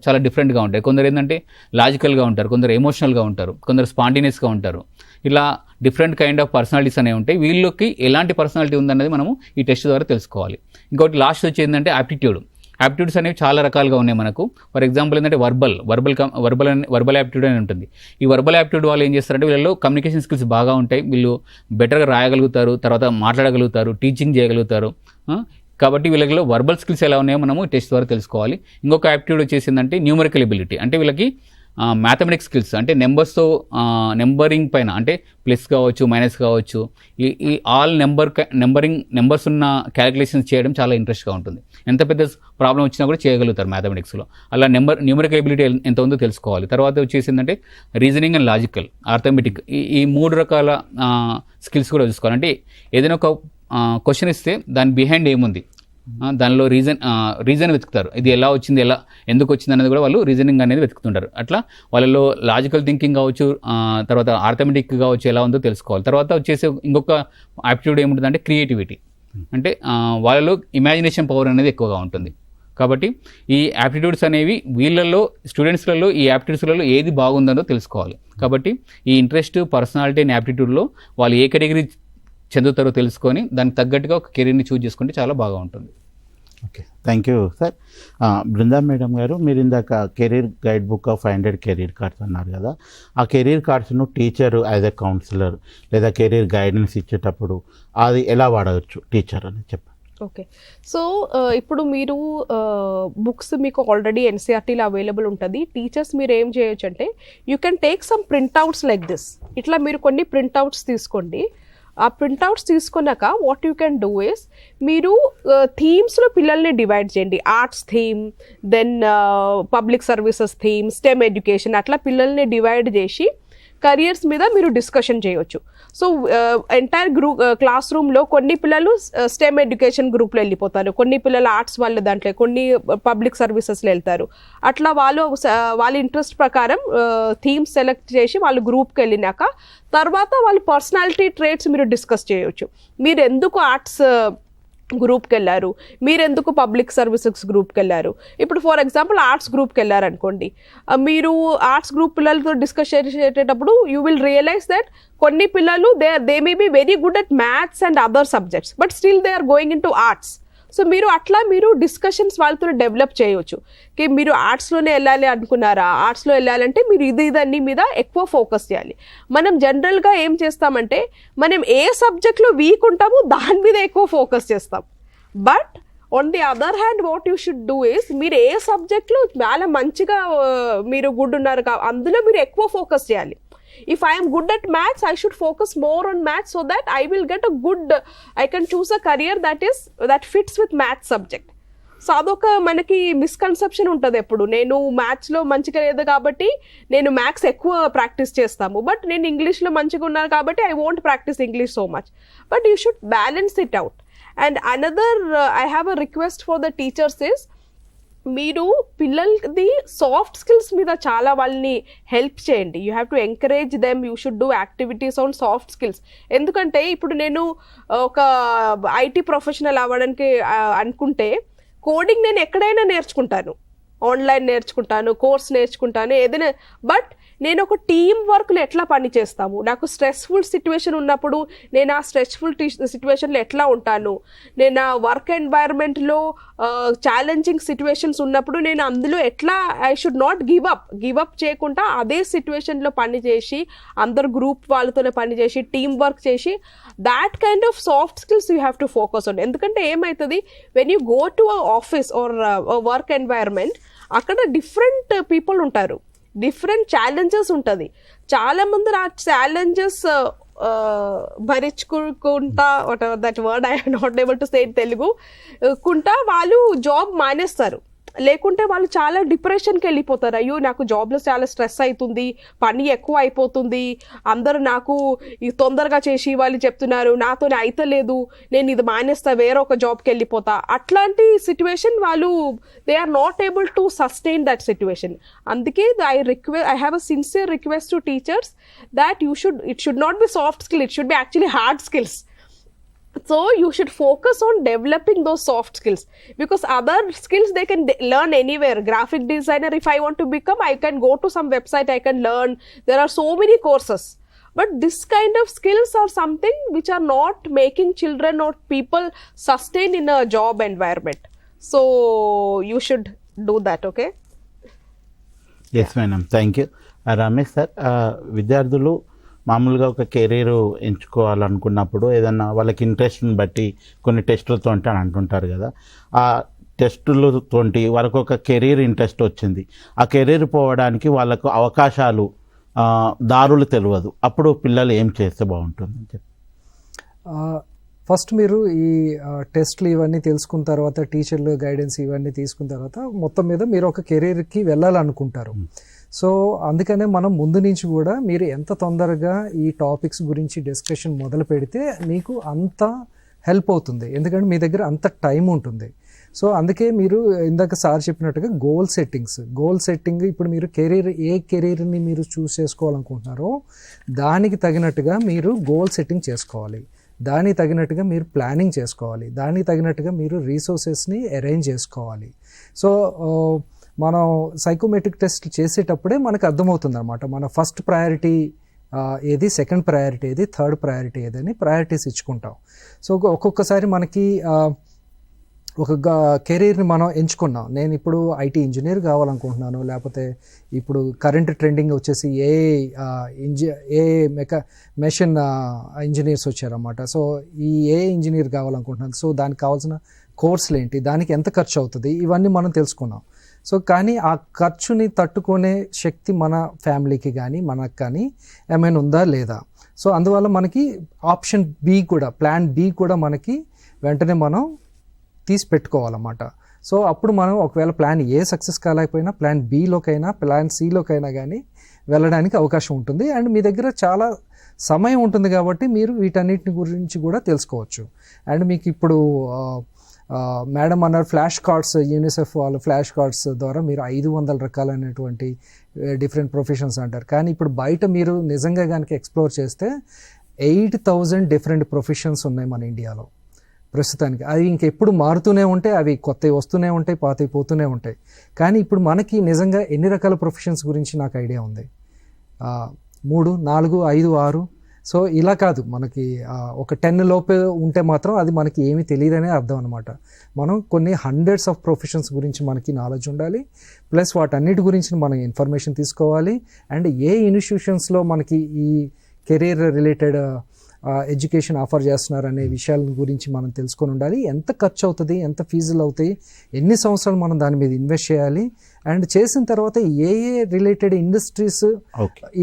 చాలా డిఫరెంట్గా ఉంటాయి. కొందరు ఏంటంటే లాజికల్గా ఉంటారు, కొందరు ఎమోషనల్గా ఉంటారు, కొందరు స్పాంటేనియస్గా ఉంటారు. ఇలా డిఫరెంట్ కైండ్ ఆఫ్ పర్సనాలిటీస్ అనేవి ఉంటాయి. వీళ్ళకి ఎలాంటి పర్సనాలిటీ ఉందనేది మనము ఈ టెస్ట్ ద్వారా తెలుసుకోవాలి. ఇంకోటి లాస్ట్ వచ్చి ఏంటంటే యాప్టిట్యూడ్స్ అనేవి చాలా రకాలుగా ఉన్నాయి మనకు. ఫర్ ఎగ్జాంపుల్ ఏంటంటే వర్బల్ యాప్టిట్యూడ్ అని ఉంటుంది. ఈ వర్బల్ యాప్టిట్యూడ్ వాళ్ళు ఏం చేస్తారంటే వీళ్ళలో కమ్యూనికేషన్ స్కిల్స్ బాగా ఉంటాయి, వీళ్ళు బెటర్గా రాయగలుగుతారు, తర్వాత మాట్లాడగలుగుతారు, టీచింగ్ చేయగలుగుతారు. కాబట్టి వీళ్ళలో వర్బల్ స్కిల్స్ ఎలా ఉన్నాయో మనము టెస్ట్ ద్వారా తెలుసుకోవాలి. ఇంకొక యాప్టిట్యూడ్ వచ్చేసిందంటే న్యూమరికల్ ఎబిలిటీ, అంటే వీళ్ళకి మ్యాథమెటిక్స్ స్కిల్స్, అంటే నెంబరింగ్ పైన, అంటే ప్లస్ కావచ్చు, మైనస్ కావచ్చు, ఈ ఆల్ నెంబర్స్ ఉన్న క్యాలిక్యులేషన్స్ చేయడం చాలా ఇంట్రెస్ట్గా ఉంటుంది. ఎంత పెద్ద ప్రాబ్లం వచ్చినా కూడా చేయగలుగుతారు మ్యాథమెటిక్స్లో. అలా న్యూమరికల్ ఎబిలిటీ ఎంత ఉందో తెలుసుకోవాలి. తర్వాత వచ్చేసిందంటే రీజనింగ్ అండ్ లాజికల్, అర్థమెటిక్, ఈ 3 రకాల స్కిల్స్ కూడా చూసుకోవాలి. అంటే ఏదైనా ఒక క్వశ్చన్ ఇస్తే దాని బిహైండ్ ఏముంది, దానిలో రీజన్ వెతుకుతారు, ఇది ఎలా వచ్చింది, ఎందుకు వచ్చింది అనేది కూడా వాళ్ళు రీజనింగ్ అనేది వెతుకుతుంటారు. అట్లా వాళ్ళలో లాజికల్ థింకింగ్ కావచ్చు, తర్వాత ఆర్థమెటిక్ కావచ్చు, ఎలా ఉందో తెలుసుకోవాలి. తర్వాత వచ్చేసి ఇంకొక యాప్టిట్యూడ్ ఏముంటుందంటే క్రియేటివిటీ, అంటే వాళ్ళలో ఇమాజినేషన్ పవర్ అనేది ఎక్కువగా ఉంటుంది. కాబట్టి ఈ యాప్టిట్యూడ్స్ అనేవి వీళ్ళల్లో స్టూడెంట్స్లలో ఈ యాప్టిట్యూడ్స్లలో ఏది బాగుందో తెలుసుకోవాలి. కాబట్టి ఈ ఇంట్రెస్ట్, పర్సనాలిటీ అండ్ యాప్టిట్యూడ్లో వాళ్ళు ఏ కేటగిరీ చెందుతారో తెలుసుకొని దానికి తగ్గట్టుగా ఒక కెరీర్ని చూజ్ చేసుకుంటే చాలా బాగా ఉంటుంది. Okay, thank you sir. Brinda madam garu, మీరు ఇందాక career guide book of 500 career cards అన్నారు కదా, ఆ కెరీర్ కార్డ్స్ను టీచర్ యాజ్ ఎ కౌన్సిలర్ లేదా కెరీర్ గైడెన్స్ ఇచ్చేటప్పుడు అది ఎలా వాడవచ్చు టీచర్ అని చెప్పండి. ఓకే, సో ఇప్పుడు మీరు బుక్స్ మీకు ఆల్రెడీ ఎన్సీఆర్టీలో అవైలబుల్ ఉంటుంది. టీచర్స్ మీరు ఏం చేయొచ్చు అంటే you can take some printouts like this. ఇట్లా మీరు కొన్ని ప్రింట్అవుట్స్ తీసుకోండి. ఆ ప్రింట్అవుట్స్ తీసుకున్నాక what you can do is, మీరు థీమ్స్లో పిల్లల్ని డివైడ్ చేయండి. Arts theme, then public services theme, STEM education, అట్లా పిల్లల్ని డివైడ్ చేసి కెరియర్స్ మీద మీరు డిస్కషన్ చేయొచ్చు. సో ఎంటైర్ క్లాస్ రూమ్లో కొన్ని పిల్లలు స్టెమ్ ఎడ్యుకేషన్ గ్రూప్లో వెళ్ళిపోతారు, కొన్ని పిల్లలు ఆర్ట్స్ వాళ్ళ దాంట్లో, కొన్ని పబ్లిక్ సర్వీసెస్లో వెళ్తారు. అట్లా వాళ్ళ ఇంట్రెస్ట్ ప్రకారం థీమ్స్ సెలెక్ట్ చేసి వాళ్ళు గ్రూప్కి వెళ్ళినాక తర్వాత వాళ్ళ పర్సనాలిటీ ట్రేట్స్ మీరు డిస్కస్ చేయొచ్చు. మీరు ఎందుకు ఆర్ట్స్ గ్రూప్కి వెళ్ళారు, మీరెందుకు పబ్లిక్ సర్వీసెస్ గ్రూప్కి వెళ్ళారు. ఇప్పుడు ఫర్ ఎగ్జాంపుల్ ఆర్ట్స్ గ్రూప్కి వెళ్ళారు అనుకోండి, మీరు ఆర్ట్స్ గ్రూప్ పిల్లలతో డిస్కస్ చేసేటప్పుడు యూ విల్ రియలైజ్ దట్ కొన్ని పిల్లలు they may be very good at maths and other subjects but still they are going into arts. So మీరు అట్లా మీరు డిస్కషన్స్ వాళ్ళతో డెవలప్ చేయవచ్చు. మీరు ఆర్ట్స్లోనే వెళ్ళాలి అనుకున్నారా, ఆర్ట్స్లో వెళ్ళాలంటే మీరు ఇదన్నీ మీద ఎక్కువ ఫోకస్ చేయాలి. మనం జనరల్గా ఏం చేస్తామంటే మనం ఏ సబ్జెక్ట్లో వీక్ ఉంటామో దాని మీద ఎక్కువ ఫోకస్ చేస్తాం. But on the other hand what you should do is మీరు ఏ సబ్జెక్ట్లో చాలా మంచిగా మీరు గుడ్ ఉన్నారు అందులో మీరు ఎక్కువ ఫోకస్ చేయాలి. If I am good at maths, I should focus more on maths so that I will get a good, I can choose a career that fits with maths subject. So అదొక మనకి మిస్కన్సెప్షన్ ఉంటుంది. ఎప్పుడు నేను మ్యాథ్స్లో మంచిగా లేదు కాబట్టి నేను మ్యాథ్స్ ఎక్కువ ప్రాక్టీస్ చేస్తాము, బట్ నేను ఇంగ్లీష్లో మంచిగా ఉన్నాను కాబట్టి I won't practice English so much. But you should balance it out. And another I have a request for the teachers is మీరు పిల్లలది సాఫ్ట్ స్కిల్స్ మీద చాలా వాళ్ళని హెల్ప్ చేయండి. You have to encourage them, you should do activities on soft skills. ఎందుకంటే ఇప్పుడు నేను ఒక ఐటీ ప్రొఫెషనల్ అవ్వడానికి అనుకుంటే కోడింగ్ నేను ఎక్కడైనా నేర్చుకుంటాను, ఆన్లైన్ నేర్చుకుంటాను, కోర్స్ నేర్చుకుంటాను, ఏదైనా. బట్ నేను ఒక టీమ్ వర్క్లో ఎట్లా పని చేస్తాము, నాకు స్ట్రెస్ఫుల్ సిచ్యువేషన్ ఉన్నప్పుడు నేను ఆ స్ట్రెస్ఫుల్ సిచ్యువేషన్లో ఎట్లా ఉంటాను, నేను ఆ వర్క్ ఎన్వైర్న్మెంట్లో ఛాలెంజింగ్ సిచ్యువేషన్స్ ఉన్నప్పుడు నేను అందులో ఎట్లా I should not give up చేయకుండా అదే సిచ్యువేషన్లో పని చేసి అందరు గ్రూప్ వాళ్ళతోనే పని చేసి టీమ్ వర్క్ చేసి that kind of soft skills you have to focus on. ఎందుకంటే ఏమవుతుంది, when you go to a office or work environment అక్కడ డిఫరెంట్ పీపుల్ ఉంటారు, డిఫరెంట్ ఛాలెంజెస్ ఉంటుంది. చాలామంది ఆ ఛాలెంజెస్ భరించుకుంటా, whatever that word I not able to say in Telugu, కుంటా వాళ్ళు జాబ్ మానేస్తారు. లేకుంటే వాళ్ళు చాలా డిప్రెషన్కి వెళ్ళిపోతారు. అయ్యో నాకు జాబ్లో చాలా స్ట్రెస్ అవుతుంది, పని ఎక్కువ అయిపోతుంది, అందరూ నాకు తొందరగా చేసి వాళ్ళు చెప్తున్నారు, నాతోనే అయితలేదు, నేను ఇది మానేస్తా, వేరే ఒక జాబ్కి వెళ్ళిపోతా. అట్లాంటి సిచ్యువేషన్ వాళ్ళు they are not able to sustain that situation. అందుకే I have a sincere request to teachers that it should not be soft skill, it should be actually hard skills. So you should focus on developing those soft skills, because other skills they can learn anywhere. Graphic designer, if I want to become, I can go to some website, I can learn. There are so many courses. But this kind of skills are something which are not making children or people sustain in a job environment. So you should do that, okay? Yes madam, thank you. Ramesh sir, విద్యార్థులు మామూలుగా ఒక కెరీర్ ఎంచుకోవాలనుకున్నప్పుడు ఏదన్నా వాళ్ళకి ఇంట్రెస్ట్ని బట్టి కొన్ని టెస్టులతో అని అంటుంటారు కదా, ఆ టెస్టులతో వాళ్ళకు ఒక కెరీర్ ఇంట్రెస్ట్ వచ్చింది, ఆ కెరీర్ పోవడానికి వాళ్ళకు అవకాశాలు దారులు తెలియదు, అప్పుడు పిల్లలు ఏం చేస్తే బాగుంటుందని చెప్పి. ఫస్ట్ మీరు ఈ టెస్ట్లు ఇవన్నీ తెలుసుకున్న తర్వాత, టీచర్లు గైడెన్స్ ఇవన్నీ తీసుకున్న తర్వాత మొత్తం మీద మీరు ఒక కెరీర్కి వెళ్ళాలనుకుంటారు. సో అందుకనే మనం ముందు నుంచి కూడా మీరు ఎంత తొందరగా ఈ టాపిక్స్ గురించి డిస్కషన్ మొదలు పెడితే మీకు అంత హెల్ప్ అవుతుంది, ఎందుకంటే మీ దగ్గర అంత టైం ఉంటుంది. సో అందుకే మీరు ఇందాక సార్ చెప్పినట్టుగా గోల్ సెట్టింగ్ ఇప్పుడు మీరు ఏ కెరీర్ని మీరు చూస్ చేసుకోవాలనుకుంటున్నారో దానికి తగినట్టుగా మీరు గోల్ సెట్టింగ్ చేసుకోవాలి, దానికి తగినట్టుగా మీరు ప్లానింగ్ చేసుకోవాలి, దానికి తగినట్టుగా మీరు రీసోర్సెస్ని అరేంజ్ చేసుకోవాలి. సో మనం సైకోమెట్రిక్ టెస్ట్ చేసేటప్పుడే మనకు అర్థమవుతుంది అనమాట, మన ఫస్ట్ ప్రయారిటీ ఏది, సెకండ్ ప్రయారిటీ ఏది, థర్డ్ ప్రయారిటీ ఏదని ప్రయారిటీస్ ఇచ్చుకుంటాం. సో ఒక్కొక్కసారి మనకి ఒక కెరీర్ని మనం ఎంచుకున్నాం, నేను ఇప్పుడు ఐటీ ఇంజనీర్ కావాలనుకుంటున్నాను, లేకపోతే ఇప్పుడు కరెంట్ ట్రెండింగ్ వచ్చేసి మెషిన్ ఇంజనీర్స్ వచ్చారన్నమాట. సో ఈ ఇంజనీర్ కావాలనుకుంటున్నాను, సో దానికి కావాల్సిన కోర్సులు ఏంటి, దానికి ఎంత ఖర్చు అవుతుంది, ఇవన్నీ మనం తెలుసుకున్నాం. సో కానీ ఆ ఖర్చుని తట్టుకునే శక్తి మన ఫ్యామిలీకి కానీ మనకు కానీ ఏమైనా ఉందా లేదా. సో అందువల్ల మనకి ఆప్షన్ బి కూడా, ప్లాన్ బి కూడా మనకి వెంటనే మనం తీసి పెట్టుకోవాలన్నమాట. సో అప్పుడు మనం ఒకవేళ plan A success కాలేకపోయినా plan బిలోకైనా plan సిలోకైనా కానీ వెళ్ళడానికి అవకాశం ఉంటుంది. అండ్ మీ దగ్గర చాలా సమయం ఉంటుంది కాబట్టి మీరు వీటన్నిటిని గురించి కూడా తెలుసుకోవచ్చు. అండ్ మీకు ఇప్పుడు మేడం అన్నారు ఫ్లాష్ కార్డ్స్, యూనిసెఫ్ వాళ్ళు ఫ్లాష్ కార్డ్స్ ద్వారా మీరు 500 రకాలైనటువంటి డిఫరెంట్ ప్రొఫెషన్స్ అంటారు. కానీ ఇప్పుడు బయట మీరు నిజంగా కనుక ఎక్స్ప్లోర్ చేస్తే 8,000 డిఫరెంట్ ప్రొఫెషన్స్ ఉన్నాయి మన ఇండియాలో. ప్రస్తుతానికి. అవి ఇంకెప్పుడు మారుతూనే ఉంటాయి, అవి కొత్తవి వస్తూనే ఉంటాయి, పాతవి పోతూనే ఉంటాయి. కానీ ఇప్పుడు మనకి నిజంగా ఎన్ని రకాల ప్రొఫెషన్స్ గురించి నాకు ఐడియా ఉంది. 3, 4, 5, 6. సో ఇలా కాదు, మనకి ఒక 10 లోపే ఉంటే మాత్రం అది మనకి ఏమీ తెలియదనే అర్థం అనమాట. మనం కొన్ని హండ్రెడ్స్ ఆఫ్ ప్రొఫెషన్స్ గురించి మనకి నాలెడ్జ్ ఉండాలి, ప్లస్ వాటన్నిటి గురించి మనం ఇన్ఫర్మేషన్ తీసుకోవాలి. అండ్ ఏ ఇన్స్టిట్యూషన్స్లో మనకి ఈ కెరీర్ రిలేటెడ్ ఎడ్యుకేషన్ ఆఫర్ చేస్తున్నారు అనే విషయాల గురించి మనం తెలుసుకొని ఉండాలి. ఎంత ఖర్చు అవుతుంది, ఎంత ఫీజులు అవుతాయి, ఎన్ని సంవత్సరాలు మనం దాని మీద ఇన్వెస్ట్ చేయాలి, అండ్ చేసిన తర్వాత ఏ రిలేటెడ్ ఇండస్ట్రీస్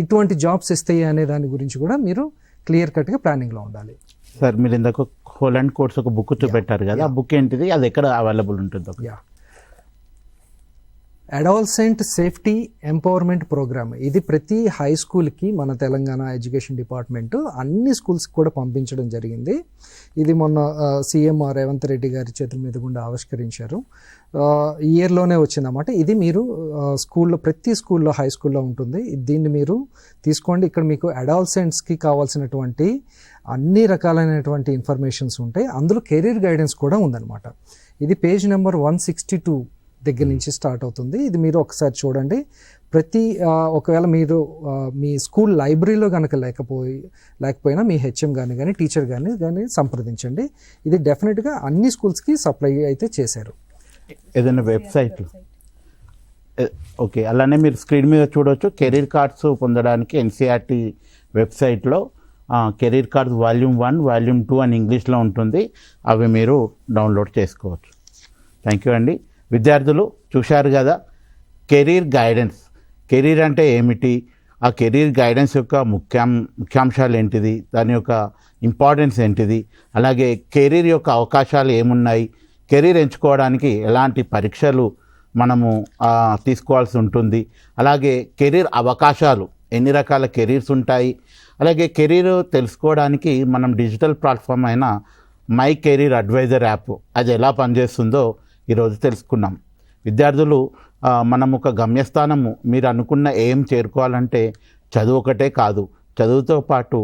ఇటువంటి జాబ్స్ ఇస్తాయి అనే దాని గురించి కూడా మీరు క్లియర్ కట్గా ప్లానింగ్లో ఉండాలి. సార్, మీరు ఇందాక హోలాండ్ కోర్స్ ఒక బుక్ చూపెట్టారు కదా, ఆ బుక్ ఏంటిది, అది ఎక్కడ అవైలబుల్ ఉంటుంది? Adolescent safety empowerment programme. ఇది ప్రతి హై స్కూల్కి మన తెలంగాణ ఎడ్యుకేషన్ డిపార్ట్మెంట్ అన్ని స్కూల్స్కి కూడా పంపించడం జరిగింది. ఇది మొన్న సీఎం రేవంత్ రెడ్డి గారి చేతుల మీద గుండా ఆవిష్కరించారు. ఈ ఇయర్లోనే వచ్చిందన్నమాట. ఇది మీరు స్కూల్లో, ప్రతి స్కూల్లో, హై స్కూల్లో ఉంటుంది. దీన్ని మీరు తీసుకోండి. ఇక్కడ మీకు అడాలసెంట్స్కి కావాల్సినటువంటి అన్ని రకాలైనటువంటి ఇన్ఫర్మేషన్స్ ఉంటాయి. అందులో కెరీర్ గైడెన్స్ కూడా ఉందన్నమాట. ఇది పేజ్ నెంబర్ 162 దగ్గర నుంచి స్టార్ట్ అవుతుంది. ఇది మీరు ఒకసారి చూడండి. ఒకవేళ మీరు మీ స్కూల్ లైబ్రరీలో కనుక లేకపోయినా మీ హెచ్ఎం కానీ టీచర్ కానీ సంప్రదించండి. ఇది డెఫినెట్గా అన్ని స్కూల్స్కి సప్లై అయితే చేశారు. ఏదైనా వెబ్సైట్లో ఓకే, అలానే మీరు స్క్రీన్ మీద చూడవచ్చు. కెరీర్ కార్డ్స్ పొందడానికి ఎన్సీఆర్టీ వెబ్సైట్లో కెరీర్ కార్డ్స్ వాల్యూమ్ 1, వాల్యూమ్ 2 అని ఇంగ్లీష్లో ఉంటుంది. అవి మీరు డౌన్లోడ్ చేసుకోవచ్చు. థ్యాంక్ యూ అండి. విద్యార్థులు చూశారు కదా, కెరీర్ గైడెన్స్. కెరీర్ అంటే ఏమిటి, ఆ కెరీర్ గైడెన్స్ యొక్క ముఖ్యాంశాలు ఏంటిది, దాని యొక్క ఇంపార్టెన్స్ ఏంటిది, అలాగే కెరీర్ యొక్క అవకాశాలు ఏమున్నాయి, కెరీర్ ఎంచుకోవడానికి ఎలాంటి పరీక్షలు మనము తీసుకోవాల్సి ఉంటుంది, అలాగే కెరీర్ అవకాశాలు, ఎన్ని రకాల కెరీర్స్ ఉంటాయి, అలాగే కెరీర్ తెలుసుకోవడానికి మనం డిజిటల్ ప్లాట్ఫామ్ అయిన మై కెరీర్ అడ్వైజర్ యాప్ అది ఎలా పనిచేస్తుందో ఈరోజు తెలుసుకున్నాం. విద్యార్థులు, మనం ఒక గమ్యస్థానము, మీరు అనుకున్న ఏం చేరుకోవాలంటే చదువు ఒకటే కాదు, చదువుతో పాటు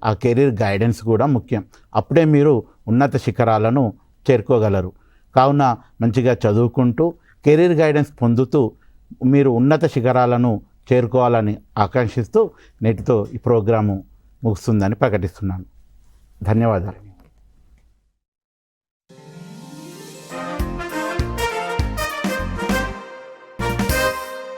ఆ కెరీర్ గైడెన్స్ కూడా ముఖ్యం. అప్పుడే మీరు ఉన్నత శిఖరాలను చేరుకోగలరు. కావున మంచిగా చదువుకుంటూ కెరీర్ గైడెన్స్ పొందుతూ మీరు ఉన్నత శిఖరాలను చేరుకోవాలని ఆకాంక్షిస్తూ నేటితో ఈ ప్రోగ్రాము ముగుస్తుందని ప్రకటిస్తున్నాను. ధన్యవాదాలు.